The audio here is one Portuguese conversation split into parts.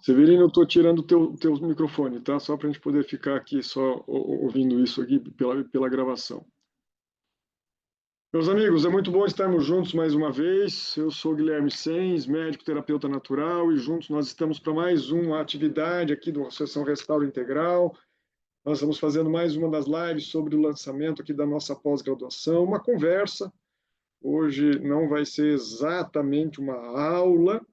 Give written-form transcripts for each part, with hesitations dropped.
Severino, eu estou tirando o teu microfone, tá? Só para a gente poder ficar aqui só ouvindo isso aqui pela gravação. Meus amigos, é muito bom estarmos juntos mais uma vez. Eu sou Guilherme Sens, médico terapeuta natural, e juntos nós estamos para mais uma atividade aqui do Associação Restauro Integral. Nós estamos fazendo mais uma das lives sobre o lançamento aqui da nossa pós-graduação, uma conversa. Hoje não vai ser exatamente uma aula,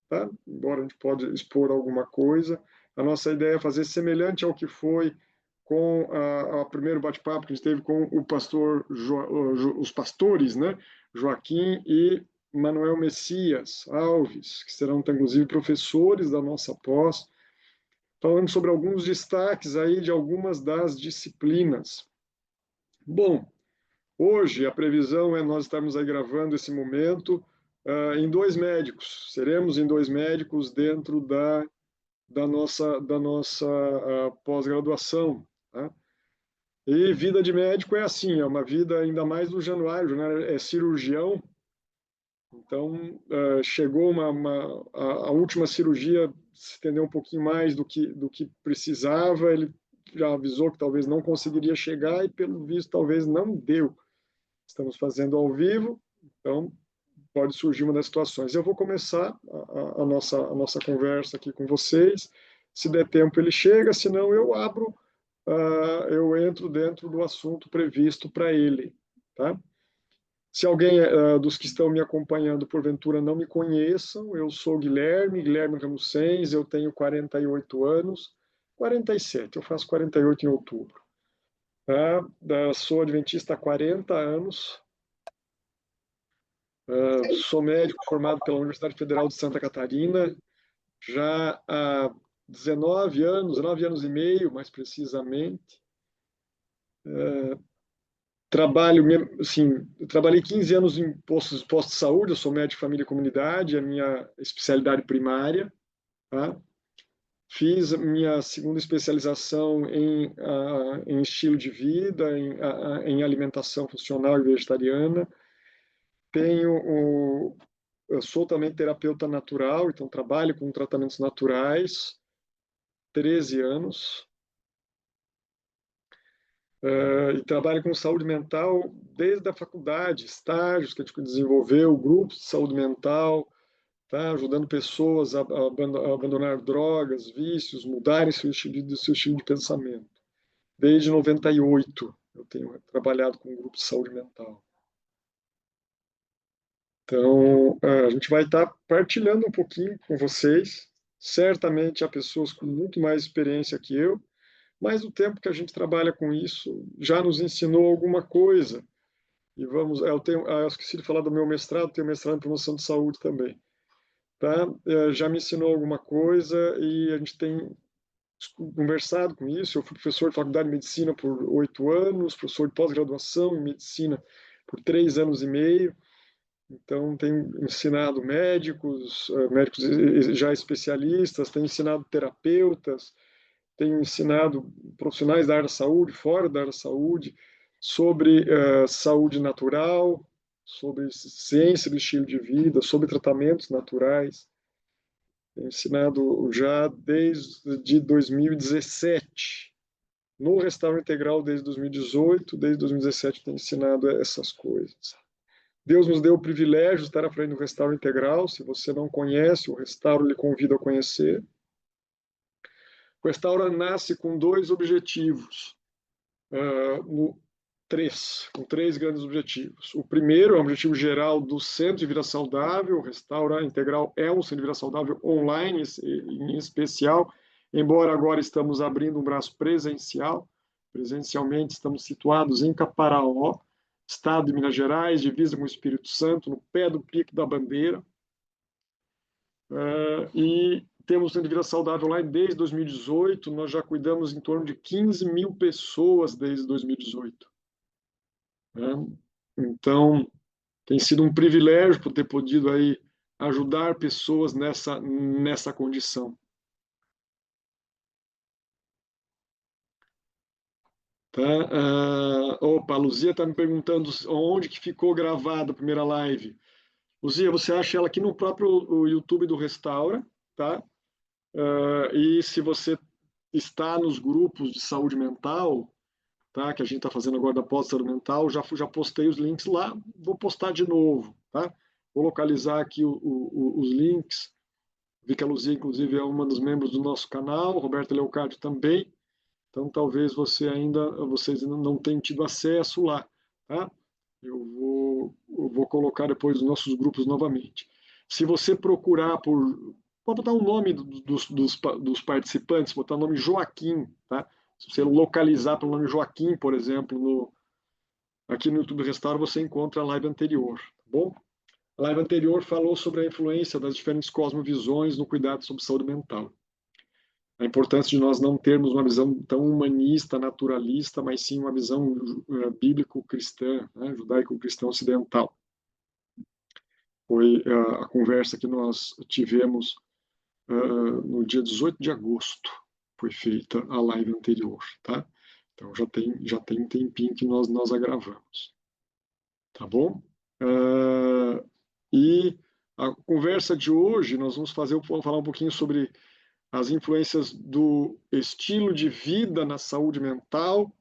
tá? Embora a gente pode expor alguma coisa. A nossa ideia é fazer semelhante ao que foi com o primeiro bate-papo que a gente teve com o pastor, os pastores, né? Joaquim e Manuel Messias Alves, que serão, inclusive, professores da nossa pós, falando sobre alguns destaques aí de algumas das disciplinas. Bom, hoje a previsão é nós estarmos aí gravando esse momento em 2 médicos. Seremos em 2 médicos dentro da nossa pós-graduação. Tá? E vida de médico é assim, é uma vida ainda mais no Januário, né? É cirurgião. Então, chegou a última cirurgia, se estendeu um pouquinho mais do que precisava, ele já avisou que talvez não conseguiria chegar e, pelo visto, talvez não deu. Estamos fazendo ao vivo, então pode surgir uma das situações. Eu vou começar a nossa conversa aqui com vocês. Se der tempo, ele chega, senão eu abro, eu entro dentro do assunto previsto para ele. Tá? Se alguém dos que estão me acompanhando, porventura, não me conheçam, eu sou Guilherme Ramucens, eu tenho 48 anos, 47, eu faço 48 em outubro. Tá? Sou adventista há 40 anos, sou médico formado pela Universidade Federal de Santa Catarina, já há 19 anos e meio, mais precisamente. Trabalhei 15 anos em postos de saúde, eu sou médico de família e comunidade, a minha especialidade primária. Tá? Fiz minha segunda especialização em estilo de vida, em alimentação funcional e vegetariana. Eu sou também terapeuta natural, então trabalho com tratamentos naturais, 13 anos. E trabalho com saúde mental desde a faculdade, estágios que a gente desenvolveu, grupos de saúde mental, tá? Ajudando pessoas a abandonar drogas, vícios, mudarem seu estilo de pensamento. Desde 98 eu tenho trabalhado com grupos de saúde mental. Então, a gente vai estar partilhando um pouquinho com vocês. Certamente há pessoas com muito mais experiência que eu, mas o tempo que a gente trabalha com isso já nos ensinou alguma coisa. E vamos, eu esqueci de falar do meu mestrado, tenho mestrado em promoção de saúde também. Tá? Já me ensinou alguma coisa e a gente tem conversado com isso. Eu fui professor de faculdade de medicina por 8 anos, professor de pós-graduação em medicina por 3 anos e meio. Então, tenho ensinado médicos já especialistas, tenho ensinado terapeutas, tenho ensinado profissionais da área da saúde, fora da área da saúde, sobre saúde natural, sobre ciência do estilo de vida, sobre tratamentos naturais. Tenho ensinado já desde 2017. No Restauro Integral desde 2018, desde 2017 tenho ensinado essas coisas. Deus nos deu o privilégio de estar à frente do Restauro Integral. Se você não conhece, o Restauro lhe convida a conhecer. O Restauro nasce com 2 objetivos, com 3 grandes objetivos. O primeiro é o objetivo geral do Centro de Vida Saudável. O Restauro Integral é um Centro de Vida Saudável online, em especial, embora agora estamos abrindo um braço presencial. Presencialmente estamos situados em Caparaó, estado de Minas Gerais, divisa com o Espírito Santo, no pé do Pico da Bandeira. E temos Centro de Vida Saudável online desde 2018, nós já cuidamos em torno de 15 mil pessoas desde 2018. Então, tem sido um privilégio por ter podido aí ajudar pessoas nessa condição. Tá? A Luzia está me perguntando onde que ficou gravada a primeira live. Luzia, você acha ela aqui no próprio YouTube do Restaura, tá? E se você está nos grupos de saúde mental, tá, que a gente está fazendo agora da pós-saúde mental, já postei os links lá, vou postar de novo, tá? Vou localizar aqui os links. Vi que a Luzia, inclusive, é uma dos membros do nosso canal, o Roberto Leocádio também. Então, talvez vocês ainda não tenham tido acesso lá, tá? Eu vou colocar depois os nossos grupos novamente. Se você procurar pode botar o nome dos participantes, botar o nome Joaquim, tá? Se você localizar pelo nome Joaquim, por exemplo, aqui no YouTube Restauro, você encontra a live anterior, tá bom? A live anterior falou sobre a influência das diferentes cosmovisões no cuidado sobre saúde mental. A importância de nós não termos uma visão tão humanista, naturalista, mas sim uma visão bíblico-cristã, né, judaico-cristã ocidental. Foi a conversa que nós tivemos no dia 18 de agosto, foi feita a live anterior, tá? Então já tem um tempinho que nós a gravamos, tá bom? E a conversa de hoje nós vamos falar um pouquinho sobre as influências do estilo de vida na saúde mental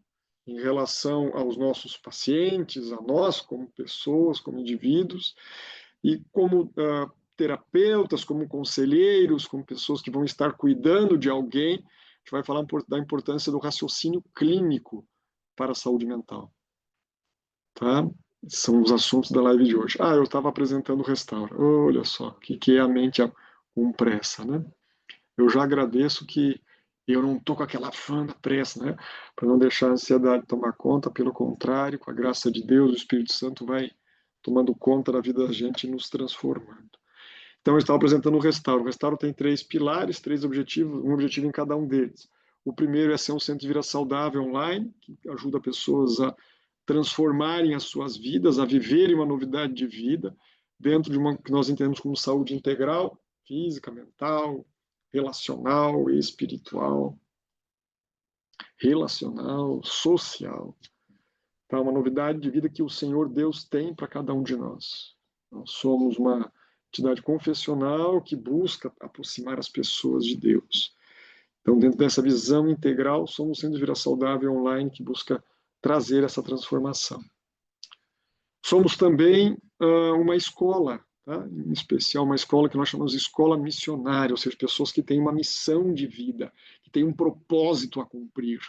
em relação aos nossos pacientes, a nós como pessoas, como indivíduos, e como terapeutas, como conselheiros, como pessoas que vão estar cuidando de alguém, a gente vai falar da importância do raciocínio clínico para a saúde mental, tá? São os assuntos da live de hoje. Eu estava apresentando o Restaura. Olha só, que é a mente com pressa, né? Eu já agradeço que eu não estou com aquela fã da pressa, né? Para não deixar a ansiedade tomar conta, pelo contrário, com a graça de Deus, o Espírito Santo vai tomando conta da vida da gente e nos transformando. Então, eu estava apresentando o Restauro. O Restauro tem 3 pilares, 3 objetivos, um objetivo em cada um deles. O primeiro é ser um centro de vida saudável online, que ajuda pessoas a transformarem as suas vidas, a viverem uma novidade de vida, dentro de uma que nós entendemos como saúde integral, física, mental, relacional, espiritual, social. Tá? Uma novidade de vida que o Senhor Deus tem para cada um de nós. Nós somos uma entidade confessional que busca aproximar as pessoas de Deus. Então, dentro dessa visão integral, somos um centro de vida saudável online que busca trazer essa transformação. Somos também uma escola, tá? Em especial uma escola que nós chamamos de escola missionária, ou seja, pessoas que têm uma missão de vida, que têm um propósito a cumprir,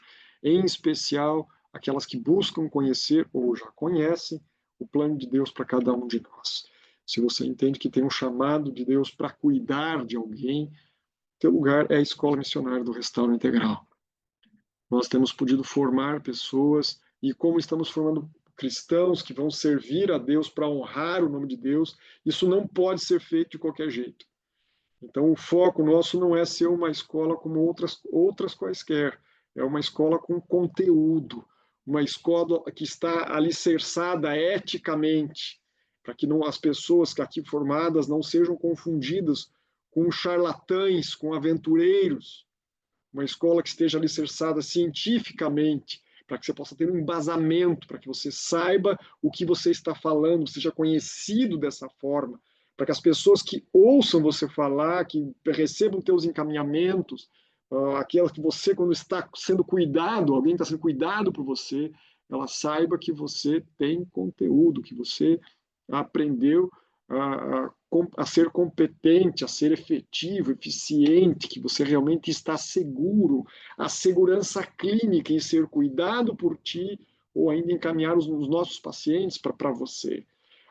em especial aquelas que buscam conhecer ou já conhecem o plano de Deus para cada um de nós. Se você entende que tem um chamado de Deus para cuidar de alguém, teu lugar é a escola missionária do Restauro Integral. Nós temos podido formar pessoas e como estamos formando cristãos que vão servir a Deus para honrar o nome de Deus, isso não pode ser feito de qualquer jeito. Então, o foco nosso não é ser uma escola como outras quaisquer, é uma escola com conteúdo, uma escola que está alicerçada eticamente, para que não, as pessoas que aqui formadas não sejam confundidas com charlatães, com aventureiros, uma escola que esteja alicerçada cientificamente, para que você possa ter um embasamento, para que você saiba o que você está falando, seja conhecido dessa forma, para que as pessoas que ouçam você falar, que recebam teus encaminhamentos, aquelas que você, quando está sendo cuidado, alguém está sendo cuidado por você, ela saiba que você tem conteúdo, que você aprendeu a ser competente, a ser efetivo, eficiente, que você realmente está seguro, a segurança clínica em ser cuidado por ti ou ainda encaminhar os nossos pacientes para você.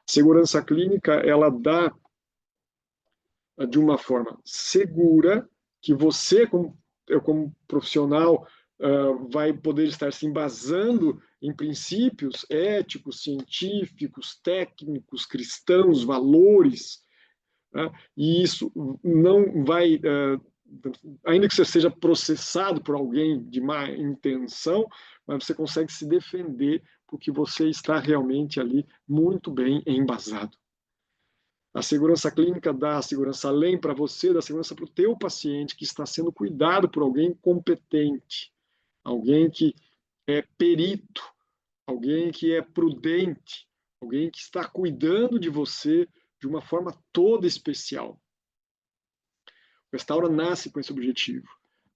A segurança clínica, ela dá de uma forma segura que você, como profissional, vai poder estar se embasando em princípios éticos, científicos, técnicos, cristãos, valores, né? E isso não vai, ainda que você seja processado por alguém de má intenção, mas você consegue se defender porque você está realmente ali muito bem embasado. A segurança clínica dá a segurança além para você, dá segurança para o teu paciente que está sendo cuidado por alguém competente, alguém que é perito, alguém que é prudente, alguém que está cuidando de você de uma forma toda especial. Restaura nasce com esse objetivo.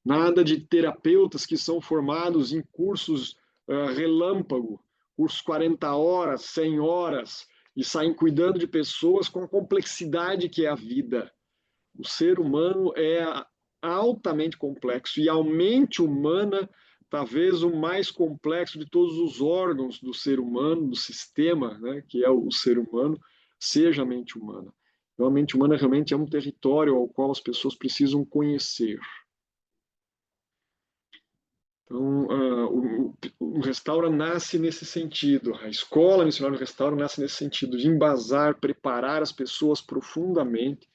Nada de terapeutas que são formados em cursos relâmpago, cursos 40 horas, 100 horas, e saem cuidando de pessoas com a complexidade que é a vida. O ser humano é altamente complexo, e a mente humana, talvez o mais complexo de todos os órgãos do ser humano, do sistema, né, que é o ser humano, seja a mente humana. Então, a mente humana realmente é um território ao qual as pessoas precisam conhecer. Então, o Restaura nasce nesse sentido. A escola missionária do Restaura nasce nesse sentido, de embasar, preparar as pessoas profundamente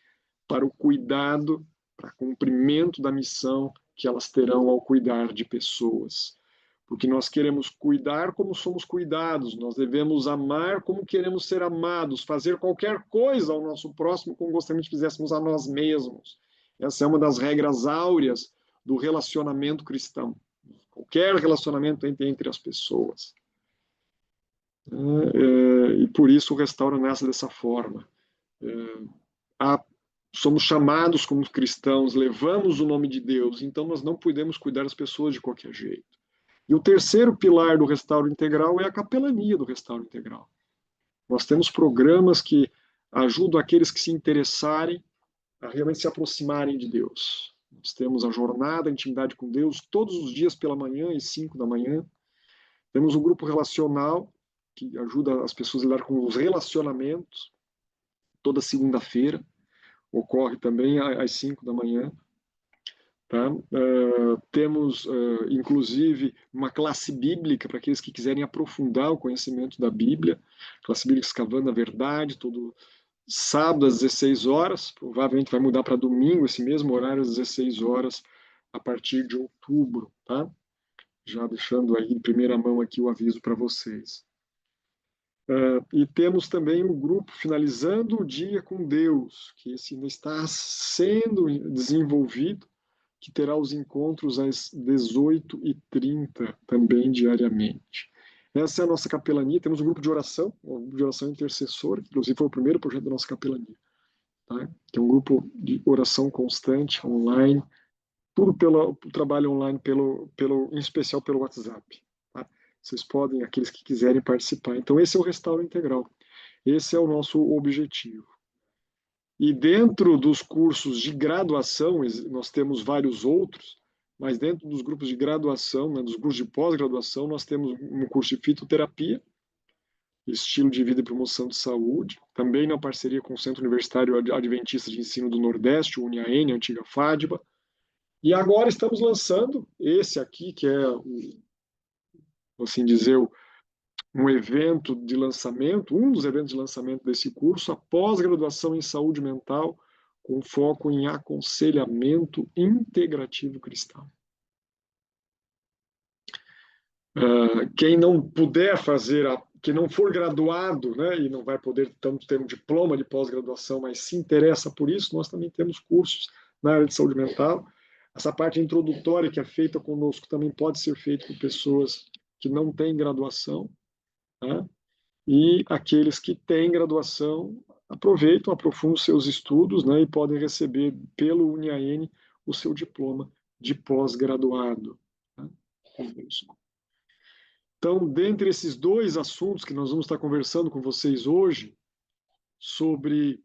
para o cuidado, para o cumprimento da missão que elas terão ao cuidar de pessoas. Porque nós queremos cuidar como somos cuidados, nós devemos amar como queremos ser amados, fazer qualquer coisa ao nosso próximo como gostaríamos que fizéssemos a nós mesmos. Essa é uma das regras áureas do relacionamento cristão. Qualquer relacionamento entre as pessoas. E por isso o Restaura nasce dessa forma. Somos chamados como cristãos, levamos o nome de Deus, então nós não podemos cuidar das pessoas de qualquer jeito. E o terceiro pilar do Restauro Integral é a capelania do Restauro Integral. Nós temos programas que ajudam aqueles que se interessarem a realmente se aproximarem de Deus. Nós temos a jornada, a intimidade com Deus, todos os dias pela manhã e 5 da manhã. Temos um grupo relacional, que ajuda as pessoas a lidar com os relacionamentos, toda segunda-feira. Ocorre também às 5 da manhã. Tá? Temos, inclusive, uma classe bíblica para aqueles que quiserem aprofundar o conhecimento da Bíblia, classe bíblica Escavando a Verdade, todo sábado às 16 horas, provavelmente vai mudar para domingo, esse mesmo horário às 16 horas, a partir de outubro, tá? Já deixando aí em primeira mão aqui o aviso para vocês. E temos também um grupo Finalizando o Dia com Deus, que esse ainda está sendo desenvolvido, que terá os encontros às 18h30 também diariamente. Essa é a nossa capelania. Temos um grupo de oração intercessora, que inclusive foi o primeiro projeto da nossa capelania. Tá? Que é um grupo de oração constante, online, tudo pelo trabalho online, em especial pelo WhatsApp. Tá? Vocês podem, aqueles que quiserem participar. Então, esse é o Restauro Integral. Esse é o nosso objetivo. E dentro dos cursos de graduação, nós temos vários outros, mas dentro dos grupos de graduação, né, dos grupos de pós-graduação, nós temos um curso de fitoterapia, estilo de vida e promoção de saúde, também na parceria com o Centro Universitário Adventista de Ensino do Nordeste, o UniaN, a antiga FADBA. E agora estamos lançando esse aqui, que é, assim dizer, um evento de lançamento, um dos eventos de lançamento desse curso, a pós-graduação em saúde mental, com foco em aconselhamento integrativo cristão. Quem não puder fazer, que não for graduado, né, e não vai poder tanto ter um diploma de pós-graduação, mas se interessa por isso, nós também temos cursos na área de saúde mental. Essa parte introdutória que é feita conosco também pode ser feita por pessoas que não têm graduação, tá? E aqueles que têm graduação aproveitam, aprofundam seus estudos, né, e podem receber pelo UniaN o seu diploma de pós-graduado. Tá? Então, dentre esses dois assuntos que nós vamos estar conversando com vocês hoje, sobre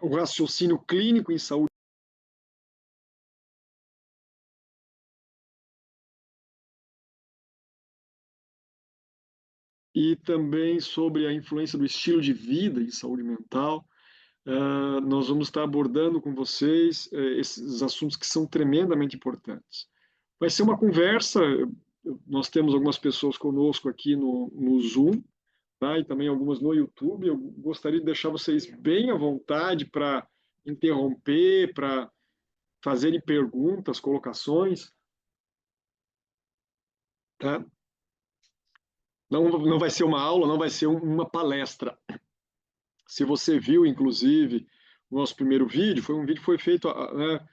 o raciocínio clínico em saúde, e também sobre a influência do estilo de vida em saúde mental, nós vamos estar abordando com vocês esses assuntos que são tremendamente importantes. Vai ser uma conversa, nós temos algumas pessoas conosco aqui no Zoom, tá? E também algumas no YouTube. Eu gostaria de deixar vocês bem à vontade para interromper, para fazerem perguntas, colocações, tá? Não vai ser uma aula, não vai ser uma palestra. Se você viu, inclusive, o nosso primeiro vídeo, foi um vídeo que foi feito, né,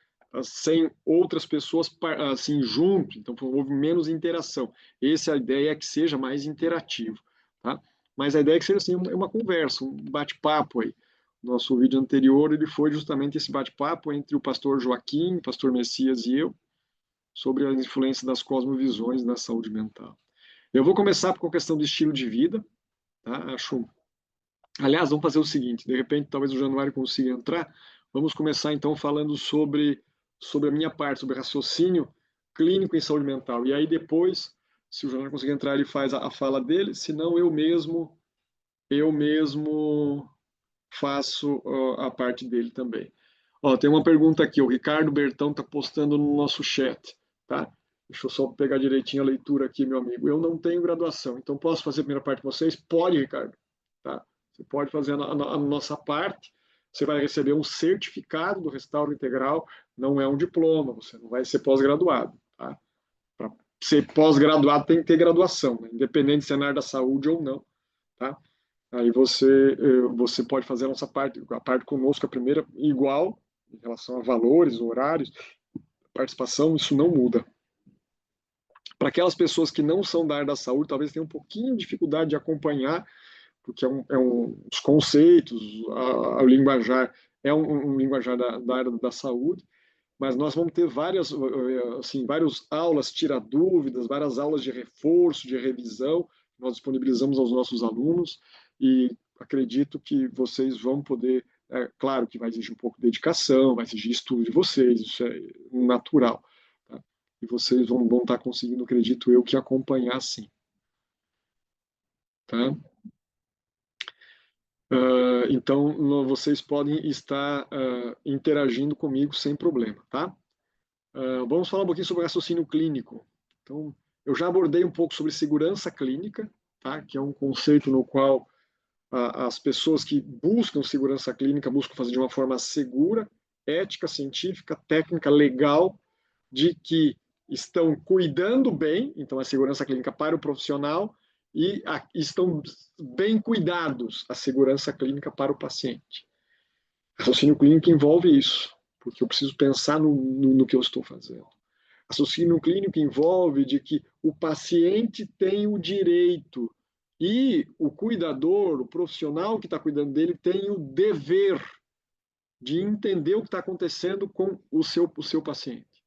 sem outras pessoas assim junto, então houve menos interação. A ideia é que seja mais interativo, tá? Mas a ideia é que seja assim uma conversa, um bate-papo aí. Nosso vídeo anterior, ele foi justamente esse bate-papo entre o pastor Joaquim, o pastor Messias e eu, sobre as influências das cosmovisões na saúde mental. Eu vou começar com a questão do estilo de vida, tá? Aliás, vamos fazer o seguinte, de repente, talvez o Januário consiga entrar, vamos começar então falando sobre a minha parte, sobre raciocínio clínico em saúde mental. E aí depois, se o Januário conseguir entrar, ele faz a fala dele, senão eu mesmo faço a parte dele também. Ó, tem uma pergunta aqui, o Ricardo Bertão está postando no nosso chat, tá? Deixa eu só pegar direitinho a leitura aqui, meu amigo. Eu não tenho graduação, então posso fazer a primeira parte com vocês? Pode, Ricardo. Tá? Você pode fazer a nossa parte. Você vai receber um certificado do Restauro Integral, não é um diploma, você não vai ser pós-graduado. Tá? Para ser pós-graduado tem que ter graduação, né? Independente se é na área da saúde ou não. Tá? Aí você pode fazer a parte conosco, a primeira, igual, em relação a valores, horários, participação, isso não muda. Para aquelas pessoas que não são da área da saúde, talvez tenham um pouquinho de dificuldade de acompanhar, porque os conceitos, o linguajar é um linguajar da área da saúde, mas nós vamos ter várias aulas tira dúvidas, várias aulas de reforço, de revisão, nós disponibilizamos aos nossos alunos, e acredito que vocês vão poder, claro que vai exigir um pouco de dedicação, vai exigir estudo de vocês, isso é natural, tá? E vocês vão estar conseguindo, acredito eu, que acompanhar sim. Tá? Então, vocês podem estar interagindo comigo sem problema, tá? Vamos falar um pouquinho sobre raciocínio clínico. Então, eu já abordei um pouco sobre segurança clínica, tá? Que é um conceito no qual as pessoas que buscam segurança clínica buscam fazer de uma forma segura, ética, científica, técnica, legal, de que estão cuidando bem, então a segurança clínica para o profissional, e estão bem cuidados, a segurança clínica para o paciente. Raciocínio clínico envolve isso, porque eu preciso pensar no que eu estou fazendo. Raciocínio clínico envolve de que o paciente tem o direito e o cuidador, o profissional que está cuidando dele, tem o dever de entender o que está acontecendo com o seu paciente,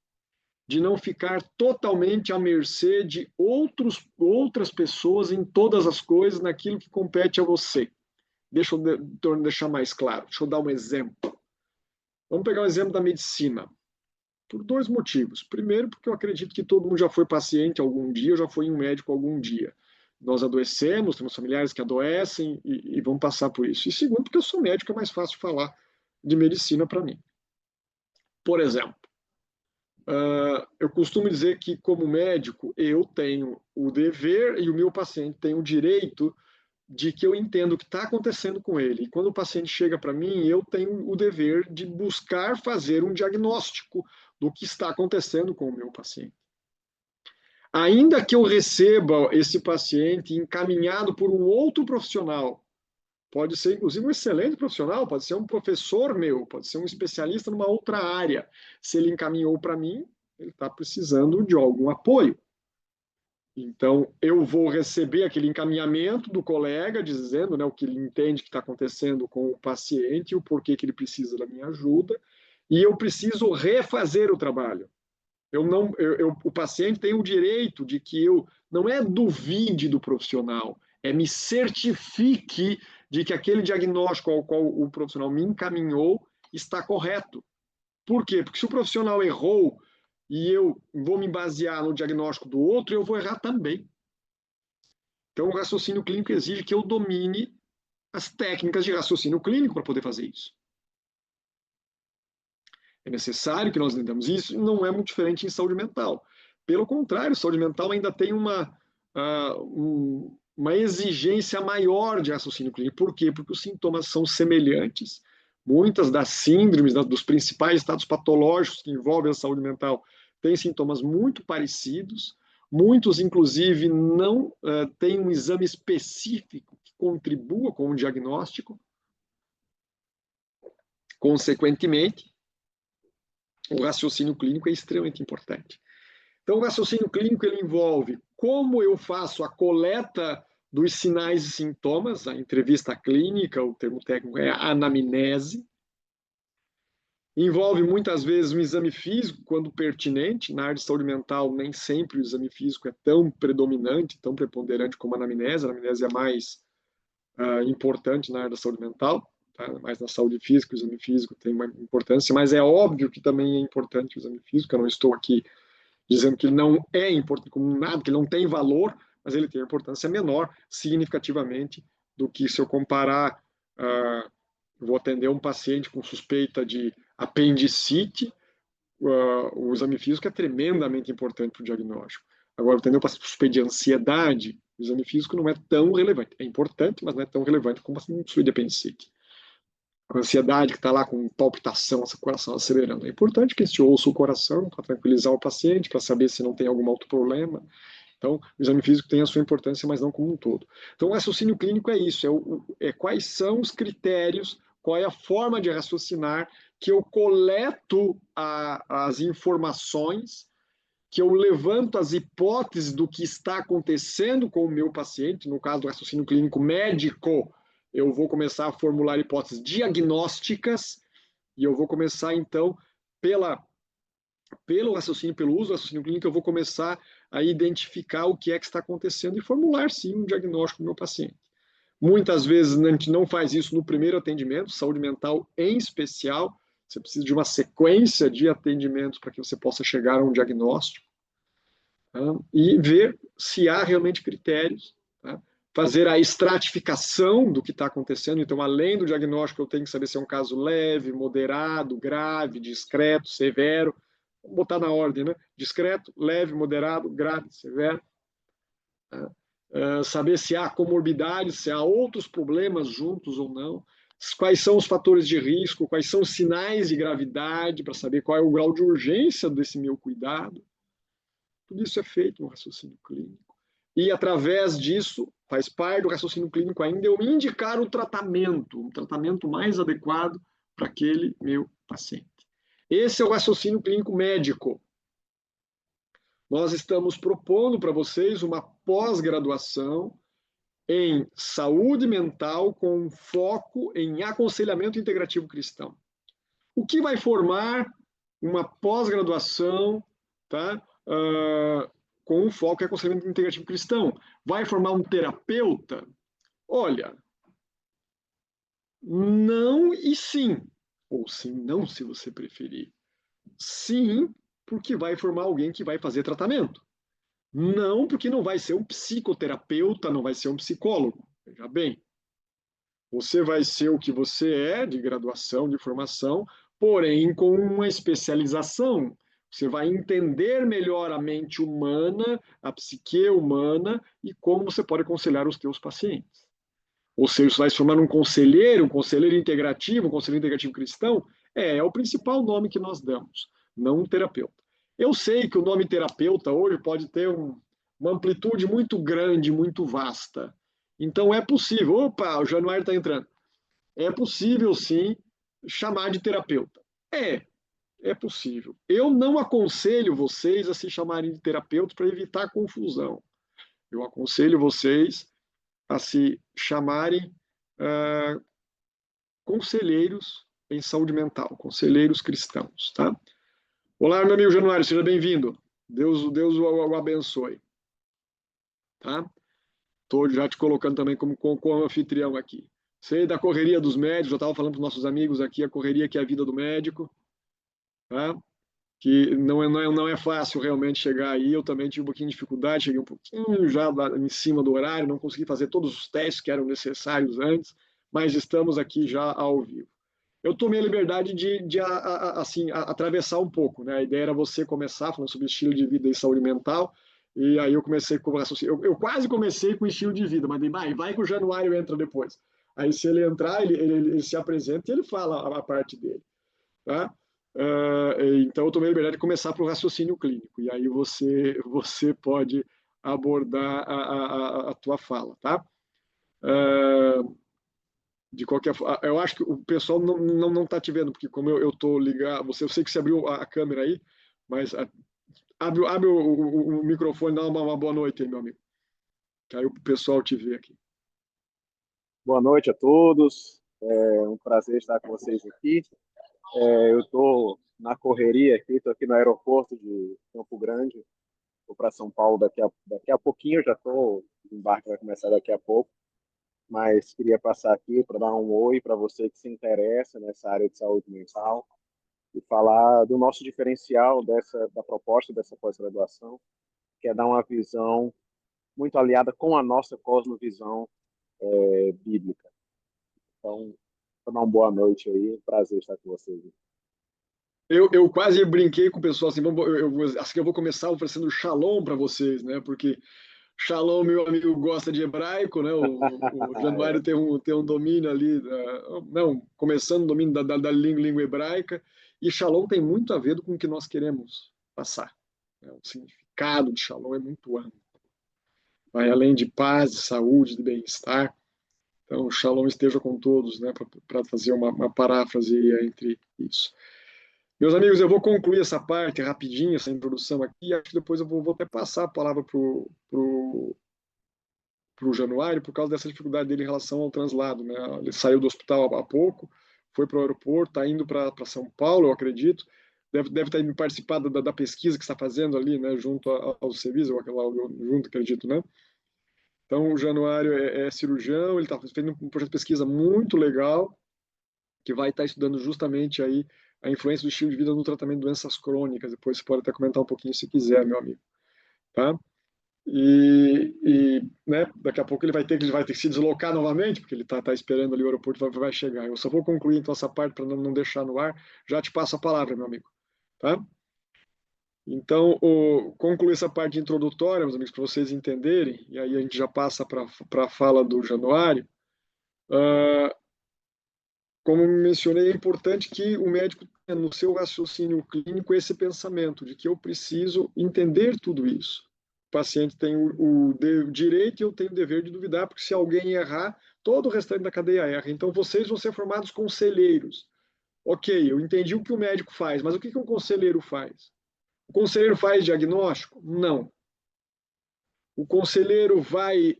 de não ficar totalmente à mercê de outras pessoas em todas as coisas, naquilo que compete a você. Deixa eu deixar mais claro, deixa eu dar um exemplo. Vamos pegar o exemplo da medicina. Por dois motivos. Primeiro, porque eu acredito que todo mundo já foi paciente algum dia, já foi um médico algum dia. Nós adoecemos, temos familiares que adoecem e vão passar por isso. E segundo, porque eu sou médico, é mais fácil falar de medicina para mim. Por exemplo, eu costumo dizer que, como médico, eu tenho o dever e o meu paciente tem o direito de que eu entendo o que está acontecendo com ele. E quando o paciente chega para mim, eu tenho o dever de buscar fazer um diagnóstico do que está acontecendo com o meu paciente. Ainda que eu receba esse paciente encaminhado por um outro profissional, pode ser inclusive um excelente profissional, pode ser um professor meu, pode ser um especialista numa outra área. Se ele encaminhou para mim, ele está precisando de algum apoio. Então, eu vou receber aquele encaminhamento do colega dizendo, né, o que ele entende que está acontecendo com o paciente, o porquê que ele precisa da minha ajuda, e eu preciso refazer o trabalho. O paciente tem o direito de que eu não duvide do profissional, me certifique de que aquele diagnóstico ao qual o profissional me encaminhou está correto. Por quê? Porque se o profissional errou e eu vou me basear no diagnóstico do outro, eu vou errar também. Então, o raciocínio clínico exige que eu domine as técnicas de raciocínio clínico para poder fazer isso. É necessário que nós entendamos isso, e não é muito diferente em saúde mental. Pelo contrário, saúde mental ainda tem uma exigência maior de raciocínio clínico. Por quê? Porque os sintomas são semelhantes. Muitas das síndromes, dos principais estados patológicos que envolvem a saúde mental, têm sintomas muito parecidos. Muitos, inclusive, não têm um exame específico que contribua com o diagnóstico. Consequentemente, o raciocínio clínico é extremamente importante. Então, o raciocínio clínico ele envolve como eu faço a coleta dos sinais e sintomas, a entrevista clínica, o termo técnico é a anamnese. Envolve muitas vezes um exame físico, quando pertinente. Na área de saúde mental, nem sempre o exame físico é tão predominante, tão preponderante como a anamnese. A anamnese é mais importante na área da saúde mental, tá? Mais na saúde física, o exame físico tem uma importância, mas é óbvio que também é importante o exame físico. Eu não estou aqui dizendo que ele não é importante como nada, que ele não tem valor, mas ele tem importância menor, significativamente, do que se eu comparar. Vou atender um paciente com suspeita de apendicite, o exame físico é tremendamente importante para o diagnóstico. Agora, atender um paciente com suspeita de ansiedade, o exame físico não é tão relevante. É importante, mas não é tão relevante como um paciente com suspeita de apendicite. A ansiedade que está lá com palpitação, esse coração acelerando. É importante que se ouça o coração para tranquilizar o paciente, para saber se não tem algum outro problema. Então, o exame físico tem a sua importância, mas não como um todo. Então, o raciocínio clínico é isso, quais são os critérios, qual é a forma de raciocinar que eu coleto as informações, que eu levanto as hipóteses do que está acontecendo com o meu paciente, no caso do raciocínio clínico médico, eu vou começar a formular hipóteses diagnósticas, e eu vou começar, então, pelo raciocínio, pelo uso do raciocínio clínico, eu vou começar a identificar o que é que está acontecendo e formular, sim, um diagnóstico do meu paciente. Muitas vezes a gente não faz isso no primeiro atendimento, saúde mental em especial, você precisa de uma sequência de atendimentos para que você possa chegar a um diagnóstico, tá? E ver se há realmente critérios, tá? Fazer a estratificação do que está acontecendo. Então, além do diagnóstico, eu tenho que saber se é um caso leve, moderado, grave, discreto, severo. Vamos botar na ordem, né? Discreto, leve, moderado, grave, severo. Tá? Saber se há comorbidades, se há outros problemas juntos ou não. Quais são os fatores de risco, quais são os sinais de gravidade, para saber qual é o grau de urgência desse meu cuidado. Tudo isso é feito no raciocínio clínico. E, através disso, faz parte do raciocínio clínico ainda eu indicar o tratamento, um tratamento mais adequado para aquele meu paciente. Esse é o raciocínio clínico médico. Nós estamos propondo para vocês uma pós-graduação em saúde mental com foco em aconselhamento integrativo cristão. O que vai formar uma pós-graduação, tá? Com um foco em aconselhamento integrativo cristão? Vai formar um terapeuta? Olha, não e sim. Ou sim, não, se você preferir. Sim, porque vai formar alguém que vai fazer tratamento. Não, porque não vai ser um psicoterapeuta, não vai ser um psicólogo. Veja bem, você vai ser o que você é, de graduação, de formação, porém com uma especialização. Você vai entender melhor a mente humana, a psique humana e como você pode aconselhar os teus pacientes. Ou seja, você vai se formar um conselheiro integrativo, um conselheiro integrativo cristão, é o principal nome que nós damos, não um terapeuta. Eu sei que o nome terapeuta hoje pode ter uma amplitude muito grande, muito vasta. Então é possível, opa, o Januário está entrando. É possível sim chamar de terapeuta. É possível. Eu não aconselho vocês a se chamarem de terapeuta para evitar confusão. Eu aconselho vocês a se chamarem conselheiros em saúde mental, conselheiros cristãos, tá? Olá, meu amigo Januário, seja bem-vindo. Deus o abençoe, tá? Estou já te colocando também como anfitrião aqui. Sei da correria dos médicos, já estava falando para os nossos amigos aqui, a correria que é a vida do médico, tá? Que não é fácil realmente chegar aí. Eu também tive um pouquinho de dificuldade, cheguei um pouquinho já em cima do horário, não consegui fazer todos os testes que eram necessários antes, mas estamos aqui já ao vivo. Eu tomei a liberdade de assim, atravessar um pouco, né? A ideia era você começar falando sobre estilo de vida e saúde mental, e aí eu comecei com eu quase comecei com estilo de vida, mas vai que o Januário entra depois. Aí se ele entrar, ele se apresenta e ele fala a parte dele, tá? Então eu tomei a liberdade de começar para o raciocínio clínico, e aí você pode abordar a tua fala, tá? De qualquer forma, eu acho que o pessoal não está te vendo, porque como eu estou ligado, eu sei que você abriu a câmera aí, mas abre o microfone, dá uma boa noite aí, meu amigo. que aí o pessoal te vê aqui. Boa noite a todos. É um prazer estar com vocês aqui. Eu estou na correria aqui, estou aqui no aeroporto de Campo Grande. Vou para São Paulo daqui a pouquinho, já estou. O embarque vai começar daqui a pouco, mas queria passar aqui para dar um oi para você que se interessa nessa área de saúde mental e falar do nosso diferencial da proposta dessa pós-graduação, que é dar uma visão muito aliada com a nossa cosmovisão bíblica. Então, vou dar uma boa noite aí. Prazer estar com vocês. Eu quase brinquei com o pessoal assim, acho que eu vou começar oferecendo shalom para vocês, né? Porque shalom, meu amigo, gosta de hebraico, né? O Januário tem um domínio ali, não, começando o domínio da língua hebraica, e shalom tem muito a ver com o que nós queremos passar, né? O significado de shalom é muito amplo. Vai além de paz, de saúde, de bem-estar. Então, shalom esteja com todos, né? Para fazer uma paráfrase entre isso. Meus amigos, eu vou concluir essa parte rapidinho, essa introdução aqui, e acho que depois eu vou até passar a palavra para o Januário, por causa dessa dificuldade dele em relação ao translado, né? Ele saiu do hospital há pouco, foi para o aeroporto, está indo para São Paulo, eu acredito, deve estar indo participar da pesquisa que está fazendo ali, né? Junto ao serviço, junto, acredito, né? Então, o Januário é cirurgião, ele está fazendo um projeto de pesquisa muito legal, que vai estar estudando justamente aí a influência do estilo de vida no tratamento de doenças crônicas. Depois você pode até comentar um pouquinho se quiser, meu amigo. Tá? Né, daqui a pouco ele vai ter que se deslocar novamente, porque ele está esperando ali o aeroporto vai chegar. Eu só vou concluir então essa parte para não deixar no ar. Já te passo a palavra, meu amigo. Tá? Então, concluir essa parte introdutória, meus amigos, para vocês entenderem, e aí a gente já passa para a fala do Januário. Como mencionei, é importante que o médico tenha no seu raciocínio clínico esse pensamento de que eu preciso entender tudo isso. O paciente tem o direito e eu tenho o dever de duvidar, porque se alguém errar, todo o restante da cadeia erra. Então, vocês vão ser formados conselheiros. Ok, eu entendi o que o médico faz, mas o que um conselheiro faz? O conselheiro faz diagnóstico? Não. O conselheiro vai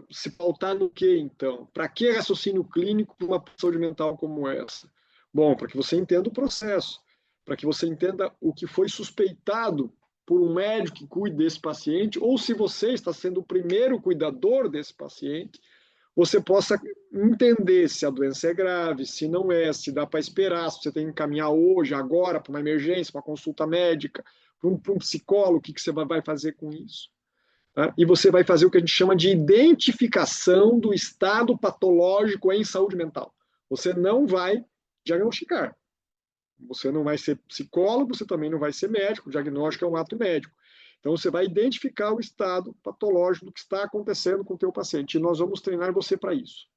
se pautar no quê, então? Para que raciocínio clínico para uma saúde mental como essa? Bom, para que você entenda o processo, para que você entenda o que foi suspeitado por um médico que cuide desse paciente, ou se você está sendo o primeiro cuidador desse paciente, você possa entender se a doença é grave, se não é, se dá para esperar, se você tem que encaminhar hoje, agora, para uma emergência, para uma consulta médica, para um psicólogo, o que você vai fazer com isso? Tá? E você vai fazer o que a gente chama de identificação do estado patológico em saúde mental. Você não vai diagnosticar. Você não vai ser psicólogo, você também não vai ser médico. O diagnóstico é um ato médico. Então, você vai identificar o estado patológico do que está acontecendo com o teu paciente. E nós vamos treinar você para isso.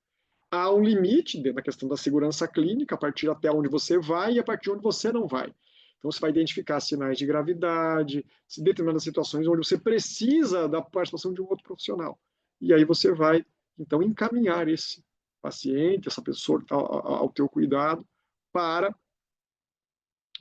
Há um limite dentro da questão da segurança clínica, a partir até onde você vai e a partir de onde você não vai. Então, você vai identificar sinais de gravidade, determinadas situações onde você precisa da participação de um outro profissional. E aí você vai, então, encaminhar esse paciente, essa pessoa ao teu cuidado, para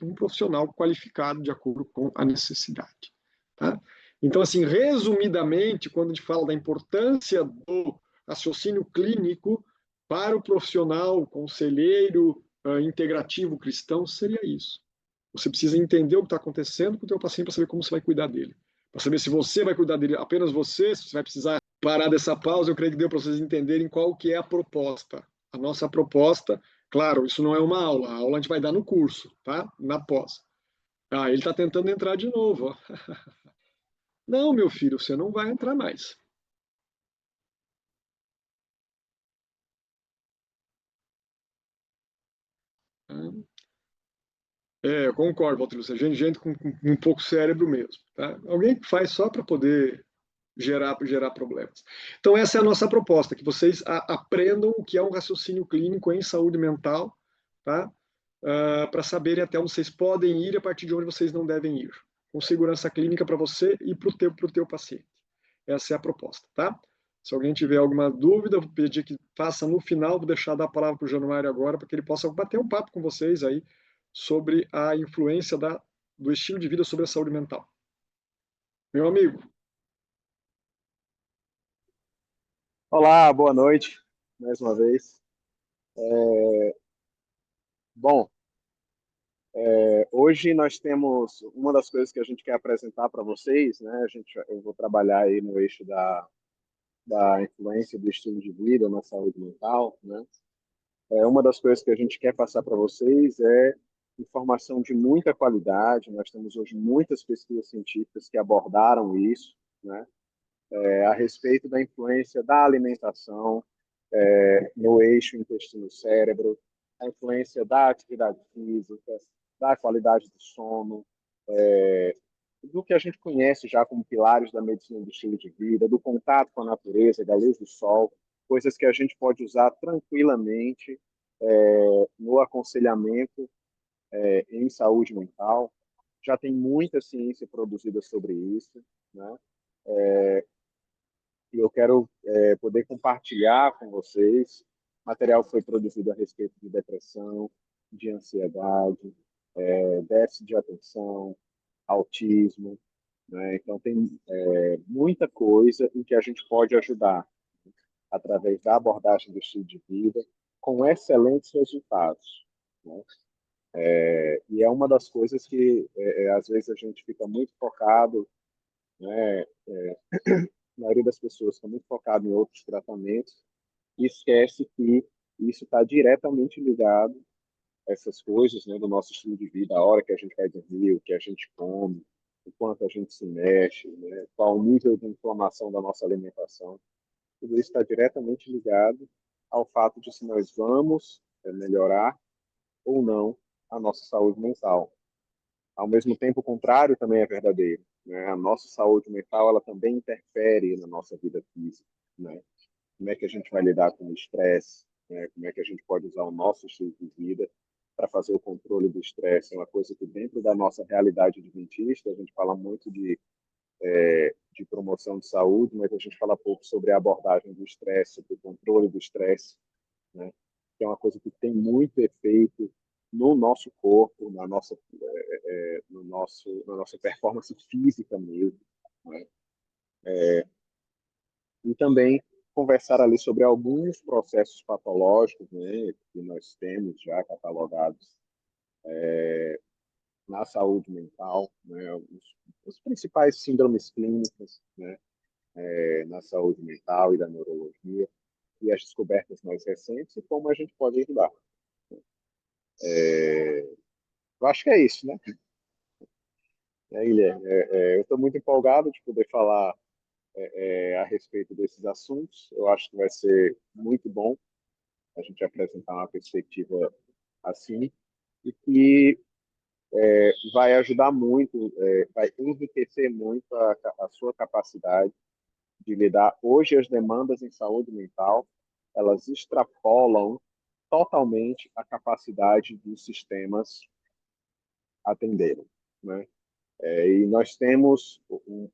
um profissional qualificado de acordo com a necessidade. Tá? Então, assim, resumidamente, quando a gente fala da importância do raciocínio clínico para o profissional, conselheiro, integrativo cristão, seria isso. Você precisa entender o que está acontecendo com o teu paciente para saber como você vai cuidar dele. Para saber se você vai cuidar dele apenas você, se você vai precisar parar dessa pausa, eu creio que deu para vocês entenderem qual que é a proposta. A nossa proposta, claro, isso não é uma aula, a aula a gente vai dar no curso, tá? Na pós. Ah, ele está tentando entrar de novo. Ó. Não, meu filho, você não vai entrar mais. Eu concordo, Walter Lúcia. Gente com um pouco cérebro mesmo. Tá? Alguém que faz só para poder gerar problemas. Então, essa é a nossa proposta, que vocês aprendam o que é um raciocínio clínico em saúde mental, tá? Para saberem até onde vocês podem ir e a partir de onde vocês não devem ir. Com segurança clínica para você e para o teu paciente. Essa é a proposta, tá? Se alguém tiver alguma dúvida, vou pedir que faça no final, vou deixar dar a palavra para o Januário agora, para que ele possa bater um papo com vocês aí sobre a influência do estilo de vida sobre a saúde mental. Meu amigo, Olá, boa noite, mais uma vez. Bom, hoje nós temos uma das coisas que a gente quer apresentar para vocês, né? Eu vou trabalhar aí no eixo da influência do estilo de vida na saúde mental, né? Uma das coisas que a gente quer passar para vocês é informação de muita qualidade. Nós temos hoje muitas pesquisas científicas que abordaram isso, né? A respeito da influência da alimentação no eixo intestino-cérebro, a influência da atividade física, da qualidade do sono, do que a gente conhece já como pilares da medicina do estilo de vida, do contato com a natureza, da luz do sol, coisas que a gente pode usar tranquilamente no aconselhamento em saúde mental. Já tem muita ciência produzida sobre isso, né? E eu quero poder compartilhar com vocês material que foi produzido a respeito de depressão, de ansiedade, déficit de atenção, autismo, né? Então tem muita coisa em que a gente pode ajudar através da abordagem do estilo de vida com excelentes resultados, né? E é uma das coisas que às vezes a gente fica muito focado, né? A maioria das pessoas está muito focado em outros tratamentos e esquece que isso está diretamente ligado a essas coisas, né, do nosso estilo de vida, a hora que a gente vai dormir, o que a gente come, o quanto a gente se mexe, né, qual o nível de inflamação da nossa alimentação. Tudo isso está diretamente ligado ao fato de se nós vamos melhorar ou não a nossa saúde mental. Ao mesmo tempo, o contrário também é verdadeiro, né? A nossa saúde mental ela também interfere na nossa vida física, né? Como é que a gente vai lidar com o estresse, né? Como é que a gente pode usar o nosso estilo de vida para fazer o controle do estresse. É uma coisa que dentro da nossa realidade adventista a gente fala muito de promoção de saúde, mas a gente fala pouco sobre a abordagem do estresse, sobre o controle do estresse, né? Que é uma coisa que tem muito efeito no nosso corpo, na nossa performance física mesmo, né? E também conversar ali sobre alguns processos patológicos, né, que nós temos já catalogados na saúde mental, né, os principais síndromes clínicas, né, na saúde mental e da neurologia, e as descobertas mais recentes e como a gente pode ajudar. Eu acho que é isso, né? Guilherme? Eu estou muito empolgado de poder falar a respeito desses assuntos. Eu acho que vai ser muito bom a gente apresentar uma perspectiva assim e que vai ajudar muito, vai enriquecer muito a sua capacidade de lidar. Hoje, as demandas em saúde mental, elas extrapolam totalmente a capacidade dos sistemas atenderem, né? E nós temos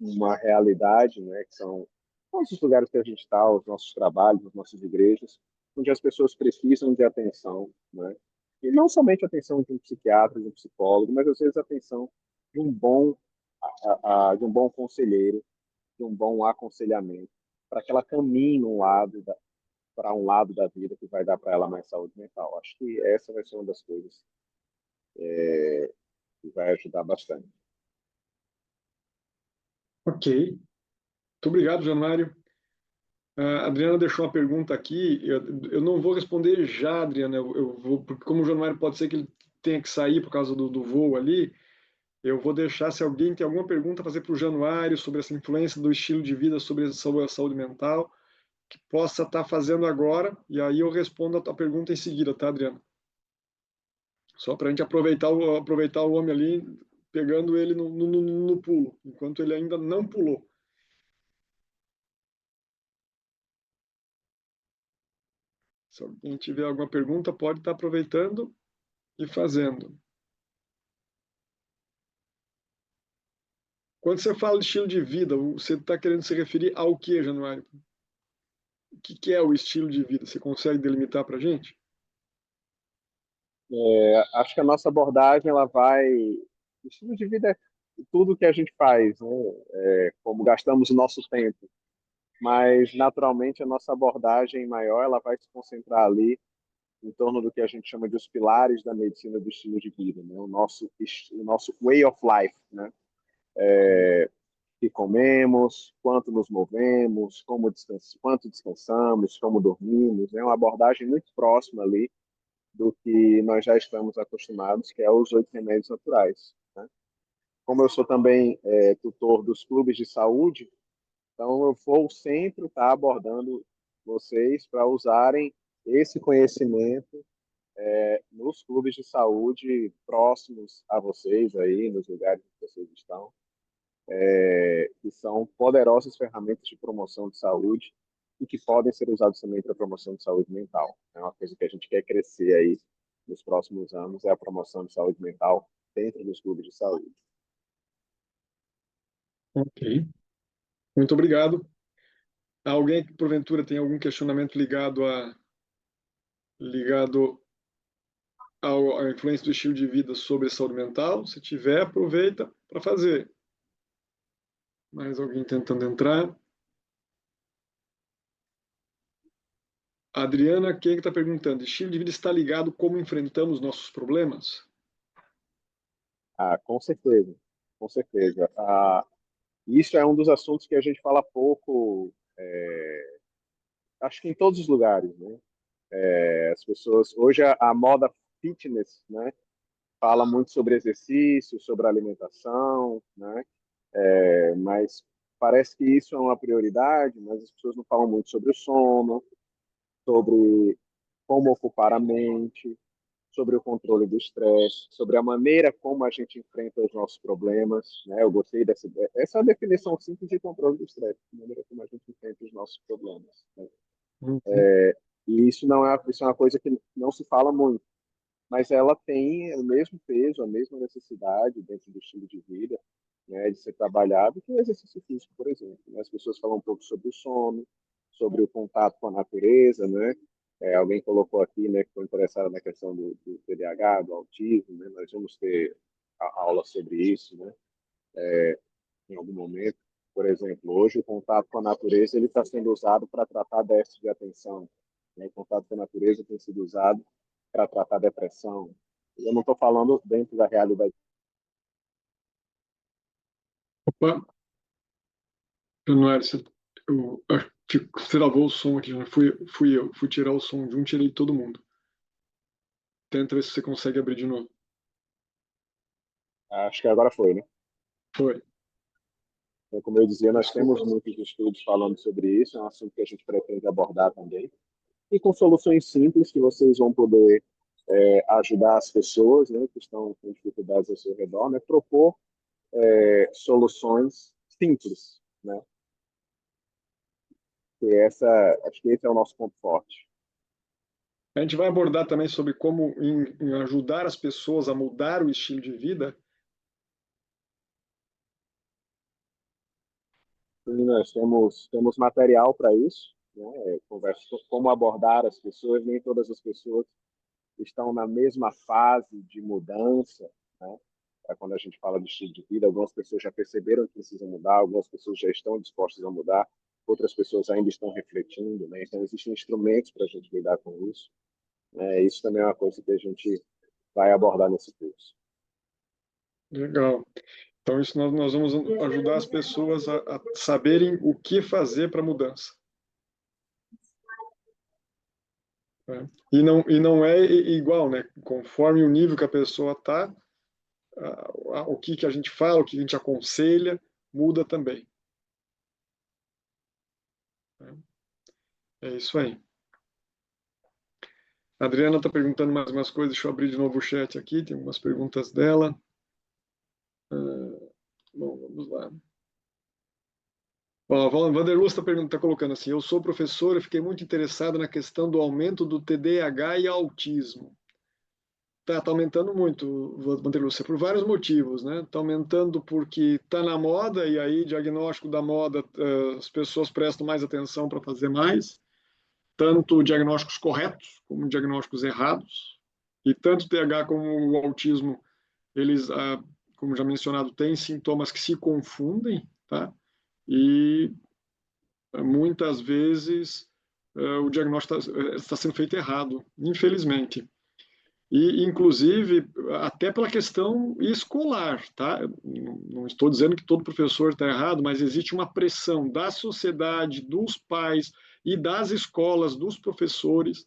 uma realidade, né, que são todos os lugares que a gente está, os nossos trabalhos, as nossas igrejas, onde as pessoas precisam de atenção, né? E não somente a atenção de um psiquiatra, de um psicólogo, mas às vezes a atenção de um de um bom conselheiro, de um bom aconselhamento, para que ela caminhe para um lado da vida que vai dar para ela mais saúde mental. Acho que essa vai ser uma das coisas que vai ajudar bastante. Ok. Muito obrigado, Januário. A Adriana deixou uma pergunta aqui. Eu não vou responder já, Adriana. Eu vou, porque como o Januário pode ser que ele tenha que sair por causa do voo ali, eu vou deixar, se alguém tem alguma pergunta a fazer para o Januário sobre essa influência do estilo de vida sobre a saúde mental, que possa estar fazendo agora, e aí eu respondo a tua pergunta em seguida, tá, Adriana? Só para a gente aproveitar o homem ali, pegando ele no pulo, enquanto ele ainda não pulou. Se alguém tiver alguma pergunta, pode estar aproveitando e fazendo. Quando você fala de estilo de vida, você está querendo se referir ao que, Januário? O que é o estilo de vida? Você consegue delimitar para a gente? Acho que a nossa abordagem ela vai. O estilo de vida é tudo que a gente faz, né? Como gastamos o nosso tempo. mas naturalmente a nossa abordagem maior ela vai se concentrar ali em torno do que a gente chama de os pilares da medicina do estilo de vida, né? O nosso way of life, né? Que comemos, quanto nos movemos, quanto descansamos, como dormimos, é uma abordagem muito próxima ali do que nós já estamos acostumados, que é os 8 remédios naturais, né? Como eu sou também tutor dos clubes de saúde, então eu vou sempre estar abordando vocês para usarem esse conhecimento nos clubes de saúde próximos a vocês aí, nos lugares que vocês estão, que são poderosas ferramentas de promoção de saúde e que podem ser usados também para promoção de saúde mental. É uma coisa que a gente quer crescer aí nos próximos anos, é a promoção de saúde mental dentro dos clubes de saúde. Ok. Muito obrigado. Alguém que, porventura, tem algum questionamento ligado à influência do estilo de vida sobre a saúde mental? Se tiver, aproveita para fazer. Mais alguém tentando entrar? A Adriana, quem está perguntando? Estilo de vida está ligado como enfrentamos nossos problemas? Ah, com certeza, com certeza. Isso é um dos assuntos que a gente fala pouco, acho que em todos os lugares, né? As pessoas, hoje a moda fitness, né? Fala muito sobre exercício, sobre alimentação, né? Mas parece que isso é uma prioridade, mas as pessoas não falam muito sobre o sono, sobre como ocupar a mente, sobre o controle do estresse, sobre a maneira como a gente enfrenta os nossos problemas, né? Eu gostei essa é a definição simples de controle do estresse, a maneira como a gente enfrenta os nossos problemas, né? Uhum. E isso é uma coisa que não se fala muito, mas ela tem o mesmo peso, a mesma necessidade dentro do estilo de vida, né, de ser trabalhado, que o exercício físico, por exemplo, né? As pessoas falam um pouco sobre o sono, sobre o contato com a natureza, né? Alguém colocou aqui, né, que foi interessado na questão do TDAH, do autismo, né? Nós vamos ter aula sobre isso, né? Em algum momento. Por exemplo, hoje o contato com a natureza ele está sendo usado para tratar déficit de atenção, né? O contato com a natureza tem sido usado para tratar depressão. Eu não estou falando dentro da realidade. Opa, Januário, acho que você travou o som aqui, né? Fui eu, fui tirar o som de um, tirei todo mundo. Tenta ver se você consegue abrir de novo. Acho que agora foi, né? Foi. Então, como eu dizia, nós Desculpa. temos muitos estudos falando sobre isso, é um assunto que a gente pretende abordar também. E com soluções simples que vocês vão poder ajudar as pessoas, né, que estão com dificuldades ao seu redor, né, propor soluções simples, né? Acho que esse é o nosso ponto forte. A gente vai abordar também sobre como em ajudar as pessoas a mudar o estilo de vida. E nós temos material para isso, né? Conversa como abordar as pessoas, nem todas as pessoas estão na mesma fase de mudança, né? Quando a gente fala de estilo de vida, algumas pessoas já perceberam que precisam mudar, algumas pessoas já estão dispostas a mudar, outras pessoas ainda estão refletindo, né? Então existem instrumentos para a gente lidar com isso, né? Isso também é uma coisa que a gente vai abordar nesse curso. Legal. Então, isso nós vamos ajudar as pessoas a saberem o que fazer para a mudança. Né? E não é igual, né? Conforme o nível que a pessoa está, o que a gente fala, o que a gente aconselha, muda também. Né? É isso aí. A Adriana está perguntando mais umas coisas, deixa eu abrir de novo o chat aqui, tem algumas perguntas dela. Bom, vamos lá. Ó, a Vanderluz está colocando assim: eu sou professor e fiquei muito interessado na questão do aumento do TDAH e autismo. Tá aumentando muito, Vanderluz, por vários motivos, né? Está aumentando porque está na moda e aí diagnóstico da moda, as pessoas prestam mais atenção para fazer mais, tanto diagnósticos corretos como diagnósticos errados, e tanto o TH como o autismo, eles, como já mencionado, têm sintomas que se confundem, tá? E muitas vezes o diagnóstico está sendo feito errado, infelizmente. E, inclusive, até pela questão escolar, tá? Não estou dizendo que todo professor está errado, mas existe uma pressão da sociedade, dos pais e das escolas, dos professores,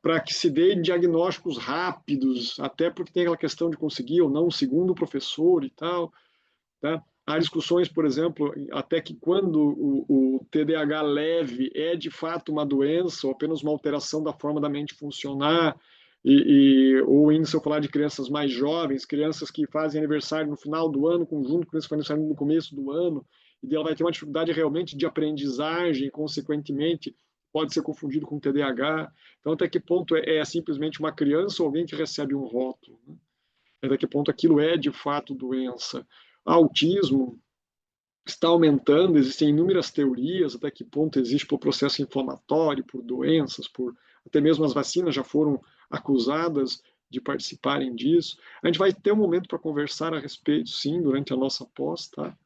para que se deem diagnósticos rápidos, até porque tem aquela questão de conseguir ou não um segundo professor e tal, tá? Há discussões, por exemplo, até que quando o TDAH leve é de fato uma doença ou apenas uma alteração da forma da mente funcionar, ou ainda se eu falar de crianças mais jovens, crianças que fazem aniversário no final do ano, conjunto com crianças que fazem aniversário no começo do ano, e ela vai ter uma dificuldade realmente de aprendizagem, consequentemente, pode ser confundido com TDAH. Então, até que ponto é simplesmente uma criança ou alguém que recebe um rótulo, né? Até que ponto aquilo é de fato doença. Autismo está aumentando, existem inúmeras teorias até que ponto existe por processo inflamatório, por doenças, por até mesmo as vacinas já foram acusadas de participarem disso. A gente vai ter um momento para conversar a respeito, sim, durante a nossa pós, tá?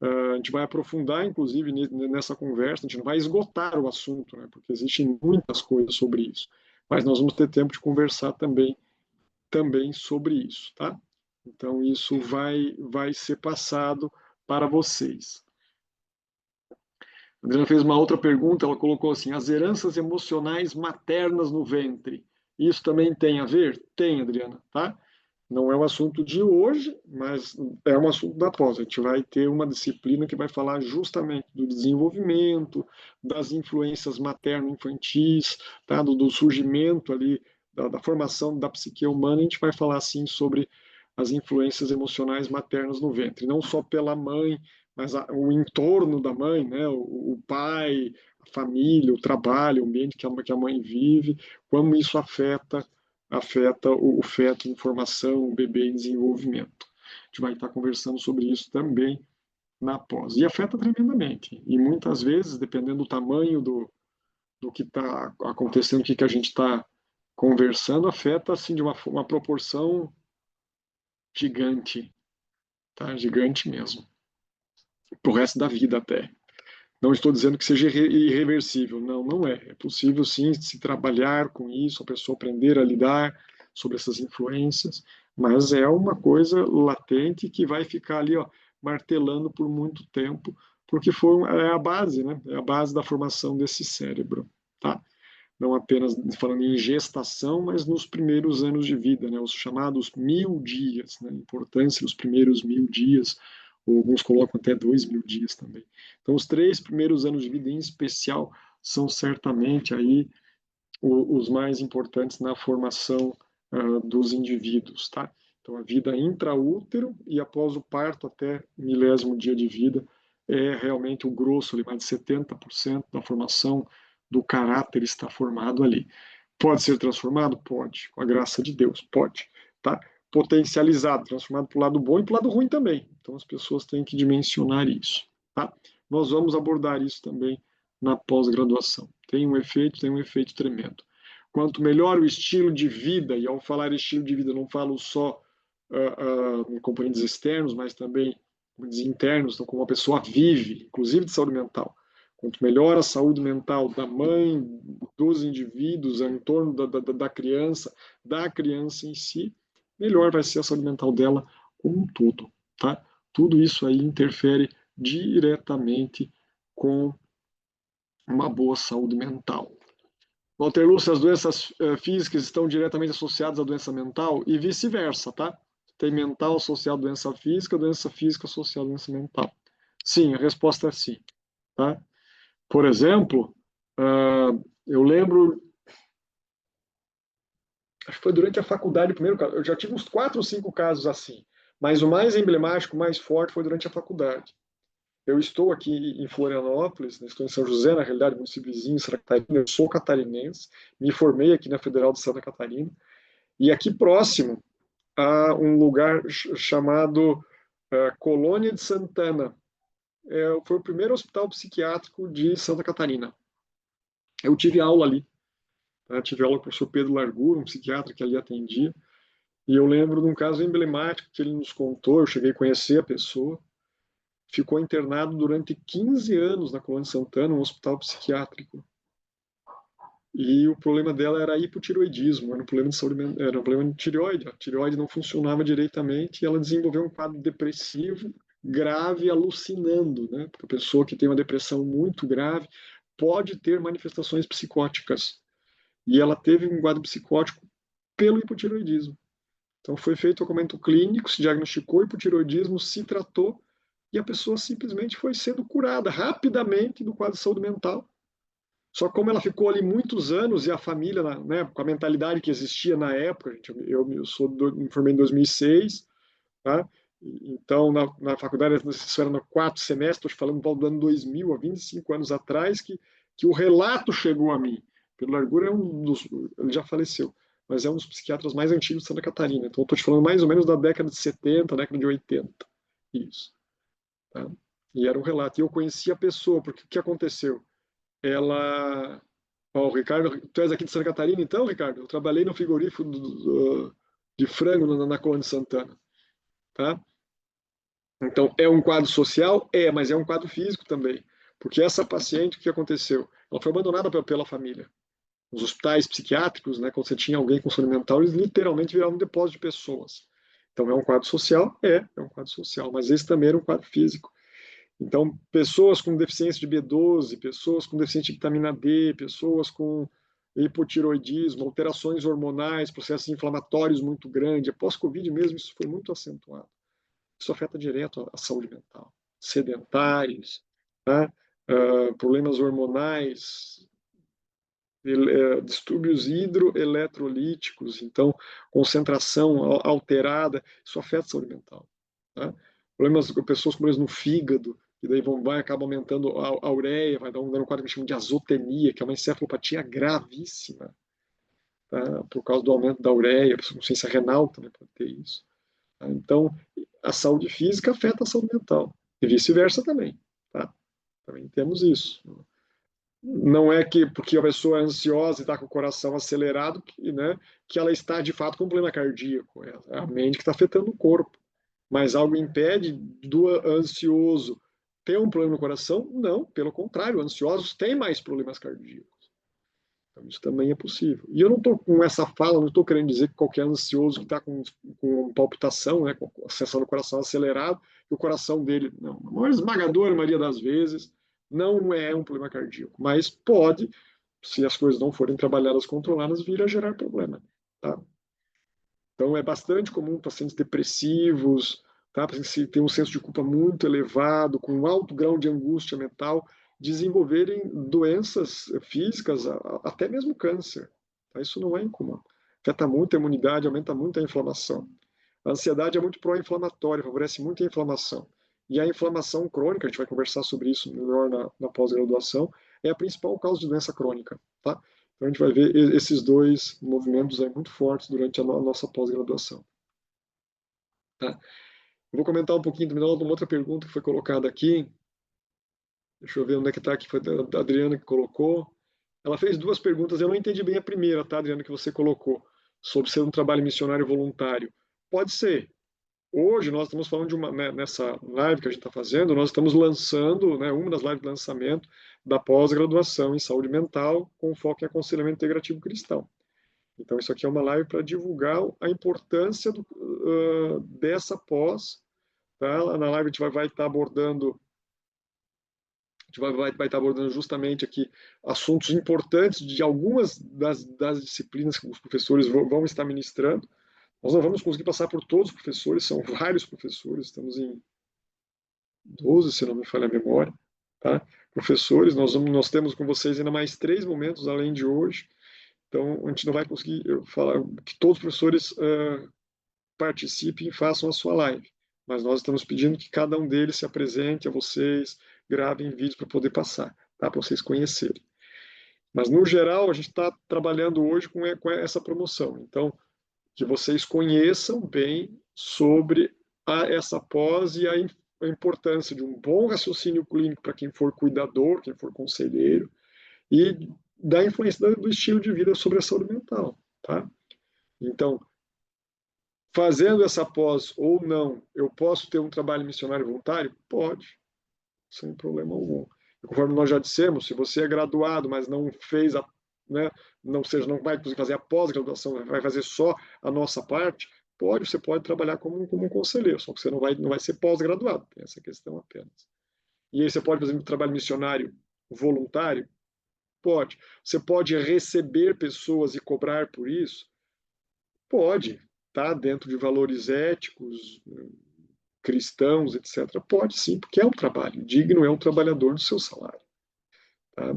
A gente vai aprofundar, inclusive, nessa conversa, a gente não vai esgotar o assunto, né? Porque existem muitas coisas sobre isso. Mas nós vamos ter tempo de conversar também sobre isso, tá? Então, isso vai ser passado para vocês. A Adriana fez uma outra pergunta, ela colocou assim, as heranças emocionais maternas no ventre, isso também tem a ver? Tem, Adriana, tá? Não é um assunto de hoje, mas é um assunto da pós. A gente vai ter uma disciplina que vai falar justamente do desenvolvimento, das influências materno-infantis, tá? do surgimento ali, da formação da psique humana. A gente vai falar, assim, sobre as influências emocionais maternas no ventre. Não só pela mãe, mas o entorno da mãe, né? o pai, a família, o trabalho, o ambiente que a mãe vive, como isso afeta o feto em formação, o bebê em desenvolvimento. A gente vai estar conversando sobre isso também na pós. E afeta tremendamente. E muitas vezes, dependendo do tamanho do que está acontecendo, o que a gente está conversando, afeta assim, de uma proporção gigante, tá? Gigante mesmo. Para o resto da vida até. Não estou dizendo que seja irreversível, não, não é. É possível sim se trabalhar com isso, a pessoa aprender a lidar sobre essas influências, mas é uma coisa latente que vai ficar ali, ó, martelando por muito tempo, porque é a base, né? É a base da formação desse cérebro, tá? Não apenas falando em gestação, mas nos primeiros anos de vida, né? Os chamados 1000 dias, né? A importância dos primeiros 1000 dias, ou alguns colocam até 2000 dias também. Então, os 3 primeiros anos de vida, em especial, são certamente aí os mais importantes na formação dos indivíduos, tá? Então, a vida intraútero e após o parto até o 1000º dia de vida é realmente o grosso, ali, mais de 70% da formação do caráter está formado ali. Pode ser transformado? Pode, com a graça de Deus, pode, tá? Potencializado, transformado para o lado bom e para o lado ruim também. Então, as pessoas têm que dimensionar isso, tá? Nós vamos abordar isso também na pós-graduação. Tem um efeito tremendo. Quanto melhor o estilo de vida, e ao falar estilo de vida, não falo só em componentes externos, mas também internos, então, como a pessoa vive, inclusive de saúde mental. Quanto melhor a saúde mental da mãe, dos indivíduos, em torno da criança em si, melhor vai ser a saúde mental dela como um todo, tá? Tudo isso aí interfere diretamente com uma boa saúde mental. Walter Lúcio, as doenças físicas estão diretamente associadas à doença mental e vice-versa, tá? Tem mental associado à doença física associada à doença mental. Sim, a resposta é sim, tá? Por exemplo, eu lembro, acho que foi durante a faculdade, o primeiro caso, eu já tive uns 4 ou 5 casos assim, mas o mais emblemático, o mais forte foi durante a faculdade. Eu estou aqui em Florianópolis, né, estou em São José, na realidade, município vizinho, Santa Catarina. Eu sou catarinense, me formei aqui na Federal de Santa Catarina. E aqui próximo há um lugar chamado Colônia de Santana. Foi o primeiro hospital psiquiátrico de Santa Catarina. Eu tive aula ali. Tá? Tive aula com o professor Pedro Largura, um psiquiatra que ali atendia. E eu lembro de um caso emblemático que ele nos contou. Eu cheguei a conhecer a pessoa, ficou internado durante 15 anos na Colônia Santana, um hospital psiquiátrico. E o problema dela era hipotireoidismo, era um problema de saúde, era um problema de tireoide. A tireoide não funcionava direitamente e ela desenvolveu um quadro depressivo grave, alucinando, né? Porque a pessoa que tem uma depressão muito grave pode ter manifestações psicóticas. E ela teve um quadro psicótico pelo hipotireoidismo. Então foi feito o documento clínico, se diagnosticou hipotireoidismo, se tratou e a pessoa simplesmente foi sendo curada rapidamente do quadro de saúde mental. Só que como ela ficou ali muitos anos e a família, né, com a mentalidade que existia na época, gente, eu me formei em 2006, tá? Então na faculdade isso era no 4º semestre, estou falando do ano 2000, há 25 anos atrás, que o relato chegou a mim. Pedro Largura ele já faleceu, mas é um dos psiquiatras mais antigos de Santa Catarina. Então estou te falando mais ou menos da década de 70, década de 80. Isso. Tá? E era um relato. E eu conhecia a pessoa, porque o que aconteceu? Ela. Ó, o Ricardo, tu és aqui de Santa Catarina, então, Ricardo? Eu trabalhei no frigorífico de frango na Colônia de Santana. Tá? Então, é um quadro social? É, mas é um quadro físico também. Porque essa paciente, o que aconteceu? Ela foi abandonada pela família. Os hospitais psiquiátricos, né, quando você tinha alguém com saúde mental, eles literalmente viravam um depósito de pessoas. Então, é um quadro social? É um quadro social, mas esse também era um quadro físico. Então, pessoas com deficiência de B12, pessoas com deficiência de vitamina D, pessoas com hipotiroidismo, alterações hormonais, processos inflamatórios muito grandes, após Covid mesmo, isso foi muito acentuado. Isso afeta direto a saúde mental. Sedentários, tá? Problemas hormonais, distúrbios hidroeletrolíticos, então concentração alterada, isso afeta a saúde mental. Tá? Problemas com pessoas com problemas no fígado, que daí acaba aumentando a ureia, vai dar um quadro que chama de azotenia, que é uma encefalopatia gravíssima, tá? Por causa do aumento da ureia, a pessoa com insuficiência renal também pode ter isso. Tá? Então, a saúde física afeta a saúde mental, e vice-versa também. Tá? Também temos isso. Não é que porque a pessoa é ansiosa e está com o coração acelerado, né, que ela está de fato com um problema cardíaco. É a mente que está afetando o corpo. Mas algo impede do ansioso ter um problema no coração? Não, pelo contrário, ansiosos têm mais problemas cardíacos. Então, isso também é possível. E eu não estou com essa fala, não estou querendo dizer que qualquer ansioso que está com palpitação, né, com a sensação do coração acelerado, que o coração dele, não, a maior esmagadora maioria das vezes, não é um problema cardíaco, mas pode, se as coisas não forem trabalhadas, controladas, vir a gerar problema. Tá? Então, é bastante comum pacientes depressivos, tá? Pacientes que têm um senso de culpa muito elevado, com um alto grau de angústia mental, desenvolverem doenças físicas, até mesmo câncer. Tá? Isso não é incomum. Afeta muito a imunidade, aumenta muito a inflamação. A ansiedade é muito pró-inflamatória, favorece muito a inflamação. E a inflamação crônica, a gente vai conversar sobre isso melhor na pós-graduação, é a principal causa de doença crônica. Tá? Então a gente vai ver esses dois movimentos aí muito fortes durante a nossa pós-graduação. Tá? Eu vou comentar um pouquinho também de uma outra pergunta que foi colocada aqui. Deixa eu ver onde é que está aqui, foi a Adriana que colocou. Ela fez duas perguntas, eu não entendi bem a primeira, tá, Adriana, que você colocou, sobre ser um trabalho missionário voluntário. Pode ser. Hoje nós estamos falando de nessa live que a gente está fazendo, nós estamos lançando, né, uma das lives de lançamento da pós-graduação em saúde mental, com foco em aconselhamento integrativo cristão. Então, isso aqui é uma live para divulgar a importância dessa pós. Tá? Na live a gente vai estar abordando, estar abordando justamente aqui assuntos importantes de algumas das disciplinas que os professores vão estar ministrando. Nós não vamos conseguir passar por todos os professores, são vários professores, estamos em 12, se não me falha a memória. Tá? Professores, nós temos com vocês ainda mais 3 momentos além de hoje. Então, a gente não vai conseguir falar que todos os professores participem e façam a sua live. Mas nós estamos pedindo que cada um deles se apresente a vocês, gravem vídeos para poder passar, tá? Para vocês conhecerem. Mas, no geral, a gente está trabalhando hoje com essa promoção. Então, que vocês conheçam bem sobre essa pós e a importância de um bom raciocínio clínico para quem for cuidador, quem for conselheiro, e da influência do estilo de vida sobre a saúde mental, tá? Então, fazendo essa pós ou não, eu posso ter um trabalho missionário voluntário? Pode. sem problema algum. E conforme nós já dissemos, se você é graduado, mas não fez a, né, não vai conseguir fazer a pós-graduação, vai fazer só a nossa parte, você pode trabalhar como um conselheiro, só que você não vai ser pós-graduado, tem essa questão apenas. E aí você pode, por exemplo, trabalho missionário voluntário? Pode. Você pode receber pessoas e cobrar por isso? Pode. Tá dentro de valores éticos, cristãos, etc. Pode sim, porque é um trabalho. Digno é um trabalhador do seu salário. Tá?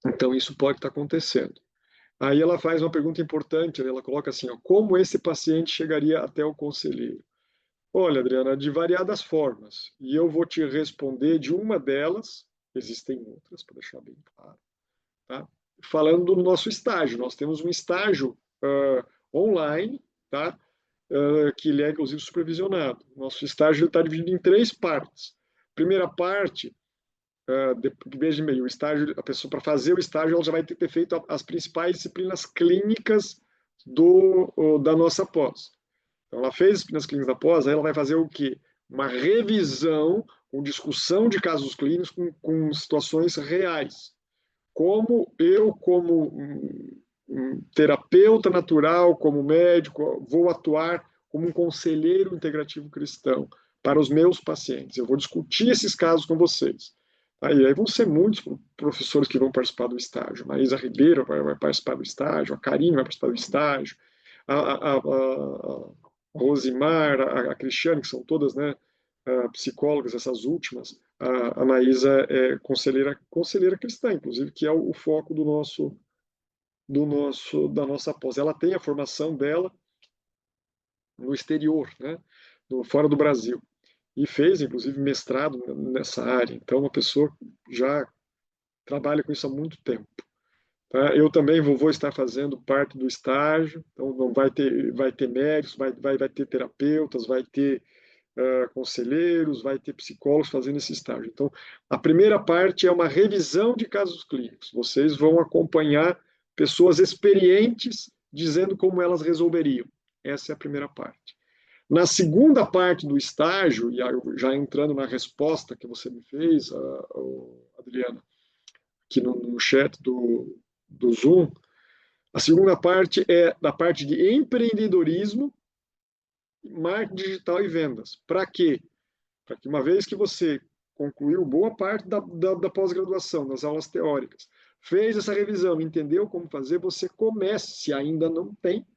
Então, isso pode estar acontecendo. Aí ela faz uma pergunta importante, ela coloca assim, ó, como esse paciente chegaria até o conselheiro? Olha, Adriana, de variadas formas, e eu vou te responder de uma delas, existem outras, para deixar bem claro, tá? Falando do nosso estágio, nós temos um estágio online, tá? Que ele é, inclusive, supervisionado. Nosso estágio está dividido em 3 partes. Primeira parte, veja bem, o estágio, a pessoa, para fazer o estágio, ela já vai ter feito as principais disciplinas clínicas da nossa pós. Então, ela fez as disciplinas clínicas da pós, aí ela vai fazer o quê? Uma revisão com discussão de casos clínicos com situações reais. Como eu, como um terapeuta natural, como médico, vou atuar como um conselheiro integrativo cristão para os meus pacientes. Eu vou discutir esses casos com vocês. Aí vão ser muitos professores que vão participar do estágio. Marisa Ribeiro vai participar do estágio, a Karine vai participar do estágio, a Rosimar, a Cristiane, que são todas, né, psicólogas, essas últimas. A Maísa é conselheira cristã, inclusive, que é o foco da nossa pós. Ela tem a formação dela no exterior, né, fora do Brasil, e fez, inclusive, mestrado nessa área. Então, uma pessoa já trabalha com isso há muito tempo. Tá? Eu também vou estar fazendo parte do estágio, então não vai ter médicos, vai ter terapeutas, vai ter conselheiros, vai ter psicólogos fazendo esse estágio. Então, a primeira parte é uma revisão de casos clínicos. Vocês vão acompanhar pessoas experientes dizendo como elas resolveriam. Essa é a primeira parte. Na segunda parte do estágio, e já entrando na resposta que você me fez, Adriana, aqui no chat do Zoom, a segunda parte é da parte de empreendedorismo, marketing digital e vendas. Para quê? Para que uma vez que você concluiu boa parte da pós-graduação, das aulas teóricas, fez essa revisão, entendeu como fazer, você comece, se ainda não tem,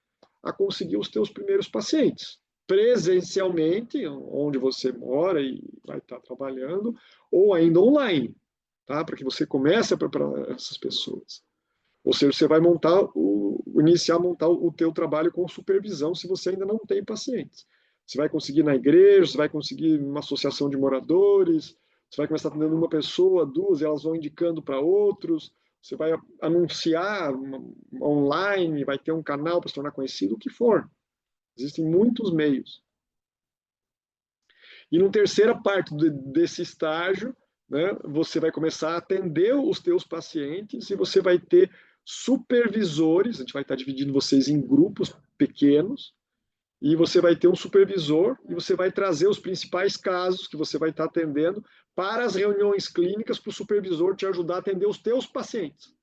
a conseguir os teus primeiros pacientes. Presencialmente, onde você mora e vai estar trabalhando, ou ainda online, tá? Para que você comece a preparar essas pessoas. Ou seja, você vai iniciar a montar o teu trabalho com supervisão se você ainda não tem pacientes. Você vai conseguir na igreja, você vai conseguir numa associação de moradores, você vai começar atendendo uma pessoa, duas, e elas vão indicando para outros, você vai anunciar online, vai ter um canal para se tornar conhecido, o que for. Existem muitos meios. E na terceira parte desse estágio, né, você vai começar a atender os teus pacientes e você vai ter supervisores, a gente vai estar dividindo vocês em grupos pequenos, e você vai ter um supervisor e você vai trazer os principais casos que você vai estar atendendo para as reuniões clínicas para o supervisor te ajudar a atender os teus pacientes.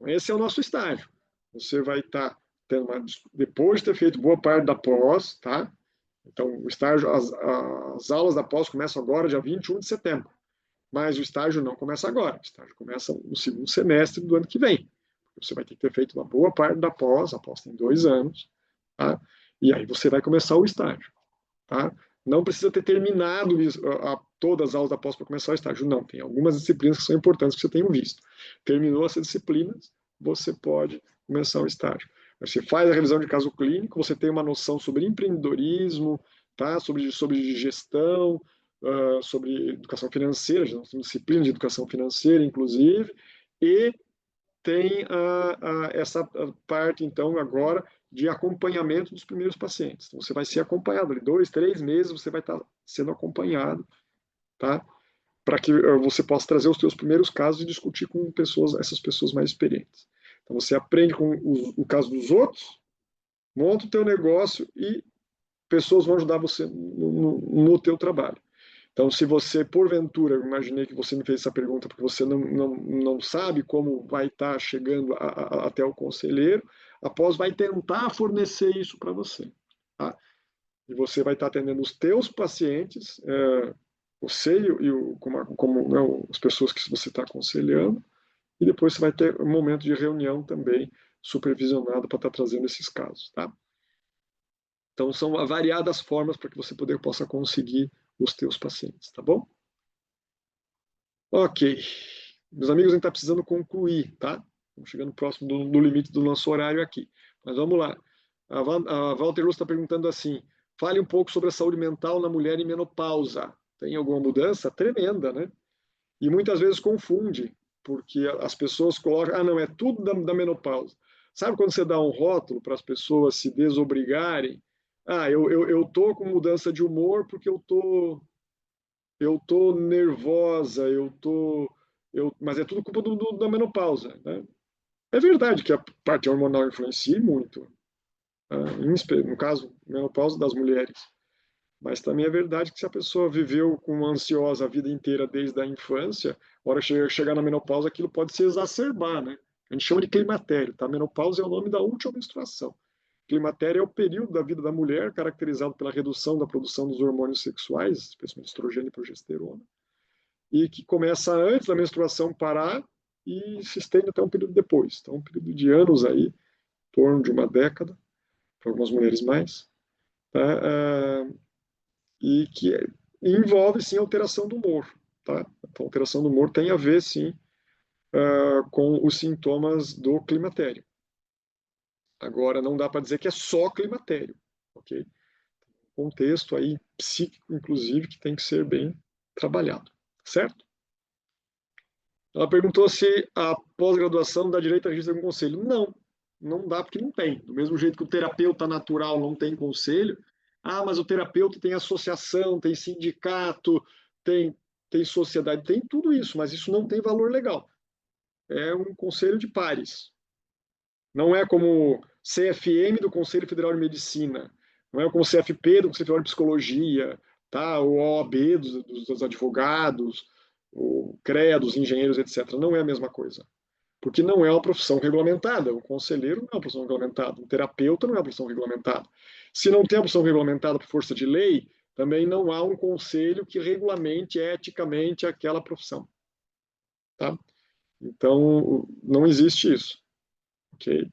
Esse é o nosso estágio. Você vai estar tendo depois de ter feito boa parte da pós, tá? Então, o estágio, as aulas da pós começam agora, dia 21 de setembro. Mas o estágio não começa agora. O estágio começa no segundo semestre do ano que vem. Você vai ter que ter feito uma boa parte da pós, a pós tem 2 anos, tá? E aí você vai começar o estágio, tá? Não precisa ter terminado todas as aulas da pós para começar o estágio. Não, tem algumas disciplinas que são importantes que você tenha visto. Terminou essas disciplinas, você pode começar o estágio. Você faz a revisão de caso clínico, você tem uma noção sobre empreendedorismo, tá? sobre gestão, sobre educação financeira, nós temos disciplina de educação financeira, inclusive, e tem essa parte, então, agora, de acompanhamento dos primeiros pacientes. Então, você vai ser acompanhado, ali 2, 3 meses você vai estar sendo acompanhado, tá? Para que você possa trazer os seus primeiros casos e discutir com essas pessoas mais experientes. Então, você aprende com o caso dos outros, monta o teu negócio e pessoas vão ajudar você no teu trabalho. Então, se você, porventura, eu imaginei que você me fez essa pergunta porque você não sabe como vai estar chegando até o conselheiro, a pós vai tentar fornecer isso para você. Tá? E você vai estar atendendo os teus pacientes, você como né, as pessoas que você está aconselhando, e depois você vai ter um momento de reunião também supervisionado para estar trazendo esses casos. Tá? Então, são variadas formas para que você possa conseguir os teus pacientes, tá bom? Ok. Meus amigos, a gente está precisando concluir, tá? Estamos chegando próximo do limite do nosso horário aqui. Mas vamos lá. A Walter Luz está perguntando assim, fale um pouco sobre a saúde mental na mulher em menopausa. Tem alguma mudança? Tremenda, né? E muitas vezes confunde, porque as pessoas colocam, não, é tudo da menopausa. Sabe quando você dá um rótulo para as pessoas se desobrigarem? Eu tô com mudança de humor porque eu tô nervosa, mas é tudo culpa da menopausa, né? É verdade que a parte hormonal influencia muito, no caso, menopausa das mulheres. Mas também é verdade que se a pessoa viveu com uma ansiosa a vida inteira desde a infância, a hora que chegar na menopausa, aquilo pode se exacerbar, né? A gente chama de climatério, tá? A menopausa é o nome da última menstruação. Climatério é o período da vida da mulher caracterizado pela redução da produção dos hormônios sexuais, especialmente estrogênio e progesterona, e que começa antes da menstruação parar e se estende até um período depois. Então, um período de anos aí, em torno de uma década, para algumas mulheres mais, tá? E que envolve, sim, alteração do humor. Tá? Então, alteração do humor tem a ver, sim, com os sintomas do climatério. Agora, não dá para dizer que é só climatério, ok? Contexto aí psíquico, inclusive, que tem que ser bem trabalhado, certo? Ela perguntou se a pós-graduação dá direito a registro de algum conselho. Não, não dá porque não tem. Do mesmo jeito que o terapeuta natural não tem conselho, mas o terapeuta tem associação, tem sindicato, tem sociedade, tem tudo isso, mas isso não tem valor legal. É um conselho de pares. Não é como CFM do Conselho Federal de Medicina, não é como CFP do Conselho Federal de Psicologia, tá? O OAB dos advogados, o CREA dos engenheiros, etc. Não é a mesma coisa, porque não é uma profissão regulamentada. O conselheiro não é uma profissão regulamentada, o terapeuta não é uma profissão regulamentada. Se não tem uma profissão regulamentada por força de lei, também não há um conselho que regulamente eticamente aquela profissão, tá? Então, não existe isso, ok?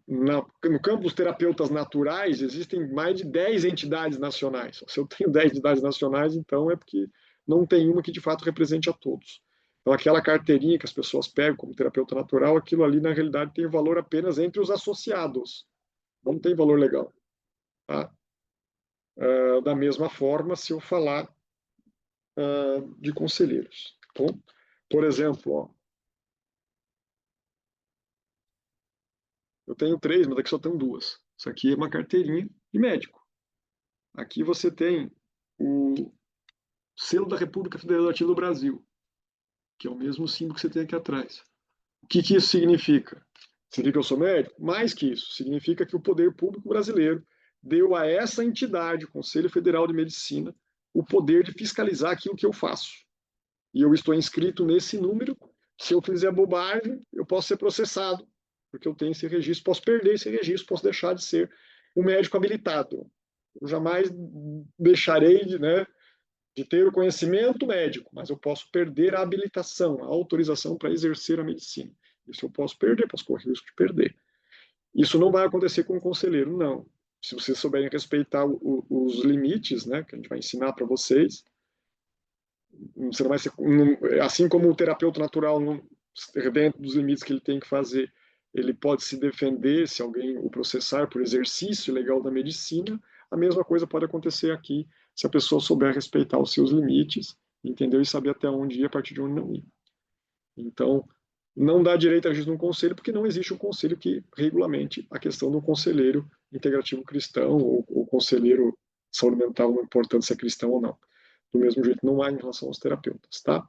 No campo dos terapeutas naturais, existem mais de 10 entidades nacionais. Se eu tenho 10 entidades nacionais, então é porque não tem uma que de fato represente a todos. Então, aquela carteirinha que as pessoas pegam como terapeuta natural, aquilo ali, na realidade, tem valor apenas entre os associados. Não tem valor legal. Tá? Da mesma forma, se eu falar de conselheiros. Tá bom? Por exemplo, ó, eu tenho 3, mas aqui só tenho 2. Isso aqui é uma carteirinha de médico. Aqui você tem o selo da República Federativa do Brasil, que é o mesmo símbolo que você tem aqui atrás. O que isso significa? Significa que eu sou médico? Mais que isso, significa que o poder público brasileiro deu a essa entidade, o Conselho Federal de Medicina, o poder de fiscalizar aquilo que eu faço. E eu estou inscrito nesse número. Se eu fizer bobagem, eu posso ser processado, porque eu tenho esse registro, posso perder esse registro, posso deixar de ser um médico habilitado. Eu jamais deixarei de ter o conhecimento médico, mas eu posso perder a habilitação, a autorização para exercer a medicina. Isso eu posso perder, posso correr o risco de perder. Isso não vai acontecer com o conselheiro, não. Se vocês souberem respeitar os limites, né, que a gente vai ensinar para vocês, você não vai ser, assim como o terapeuta natural, dentro dos limites que ele tem que fazer, ele pode se defender se alguém o processar por exercício legal da medicina, a mesma coisa pode acontecer aqui se a pessoa souber respeitar os seus limites, entendeu? E saber até onde ir, a partir de onde não ir. Então, não dá direito a registro num conselho, porque não existe um conselho que regulamente a questão do conselheiro integrativo cristão ou conselheiro de saúde mental, não importando se é cristão ou não. Do mesmo jeito, não há em relação aos terapeutas, tá?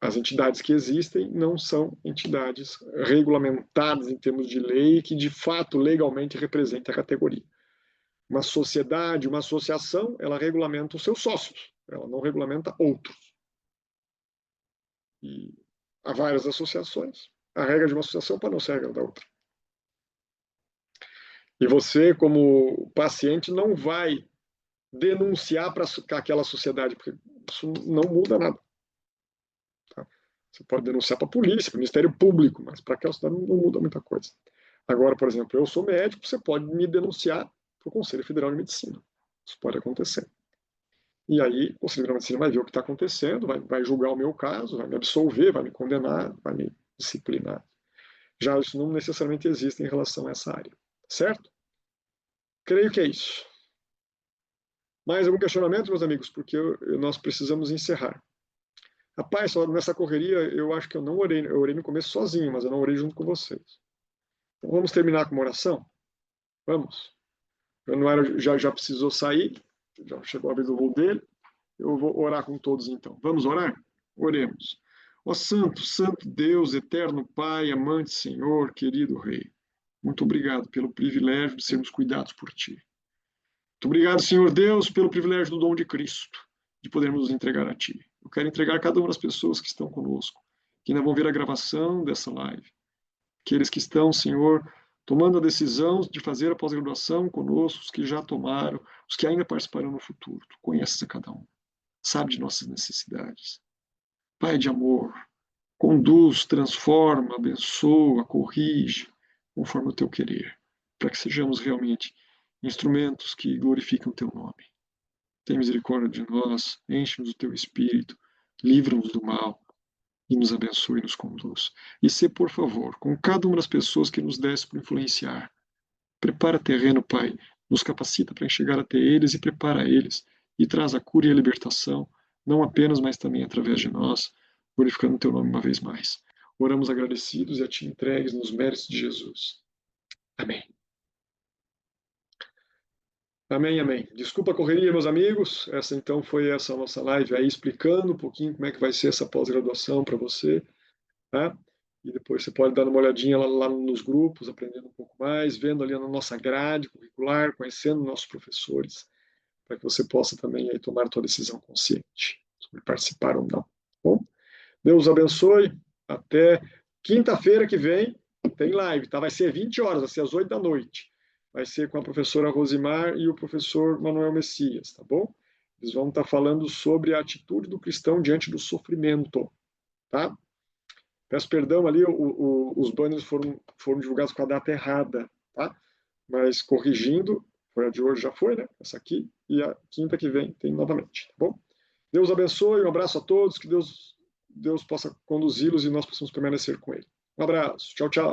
As entidades que existem não são entidades regulamentadas em termos de lei que, de fato, legalmente representem a categoria. Uma sociedade, uma associação, ela regulamenta os seus sócios, ela não regulamenta outros. E há várias associações. A regra de uma associação pode não ser a regra da outra. E você, como paciente, não vai denunciar para aquela sociedade, porque isso não muda nada. Tá? Você pode denunciar para a polícia, para o Ministério Público, mas para aquela sociedade não muda muita coisa. Agora, por exemplo, eu sou médico, você pode me denunciar para o Conselho Federal de Medicina. Isso pode acontecer. E aí, o Conselho Federal de Medicina vai ver o que está acontecendo, vai julgar o meu caso, vai me absolver, vai me condenar, vai me disciplinar. Já isso não necessariamente existe em relação a essa área. Certo? Creio que é isso. Mais algum questionamento, meus amigos? Porque nós precisamos encerrar. Rapaz, só nessa correria, eu acho que eu não orei. Eu orei no começo sozinho, mas eu não orei junto com vocês. Então, vamos terminar com uma oração? Vamos. O Januário já precisou sair, já chegou a vez do voo dele. Eu vou orar com todos então. Vamos orar? Oremos. Ó Santo, Santo Deus, eterno Pai, amante Senhor, querido Rei, muito obrigado pelo privilégio de sermos cuidados por Ti. Muito obrigado, Senhor Deus, pelo privilégio do dom de Cristo, de podermos nos entregar a Ti. Eu quero entregar a cada uma das pessoas que estão conosco, que ainda vão ver a gravação dessa live. Aqueles que estão, Senhor, tomando a decisão de fazer a pós-graduação conosco, os que já tomaram, os que ainda participarão no futuro. Tu conheces a cada um, sabe de nossas necessidades. Pai de amor, conduz, transforma, abençoa, corrige, conforme o Teu querer, para que sejamos realmente instrumentos que glorificam o Teu nome. Tem misericórdia de nós, enche-nos do Teu Espírito, livra-nos do mal, e nos abençoe e nos conduz. E se, por favor, com cada uma das pessoas que nos desse por influenciar, prepara terreno, Pai, nos capacita para chegar até eles e prepara eles, e traz a cura e a libertação, não apenas, mas também através de nós, glorificando o Teu nome uma vez mais. Oramos agradecidos e a Ti entregues nos méritos de Jesus. Amém. Amém, amém. Desculpa a correria, meus amigos. Essa então foi essa nossa live aí explicando um pouquinho como é que vai ser essa pós-graduação para você, tá? E depois você pode dar uma olhadinha lá nos grupos, aprendendo um pouco mais, vendo ali na nossa grade curricular, conhecendo nossos professores, para que você possa também aí tomar a sua decisão consciente sobre participar ou não. Tá bom? Deus abençoe. Até quinta-feira que vem tem live, tá? Vai ser 20 horas, vai ser às 8 da noite. Vai ser com a professora Rosimar e o professor Manuel Messias, tá bom? Eles vão estar falando sobre a atitude do cristão diante do sofrimento, tá? Peço perdão ali, os banners foram divulgados com a data errada, tá? Mas corrigindo, foi a de hoje, já foi, né? Essa aqui, e a quinta que vem tem novamente, tá bom? Deus abençoe, um abraço a todos, que Deus possa conduzi-los e nós possamos permanecer com Ele. Um abraço, tchau, tchau.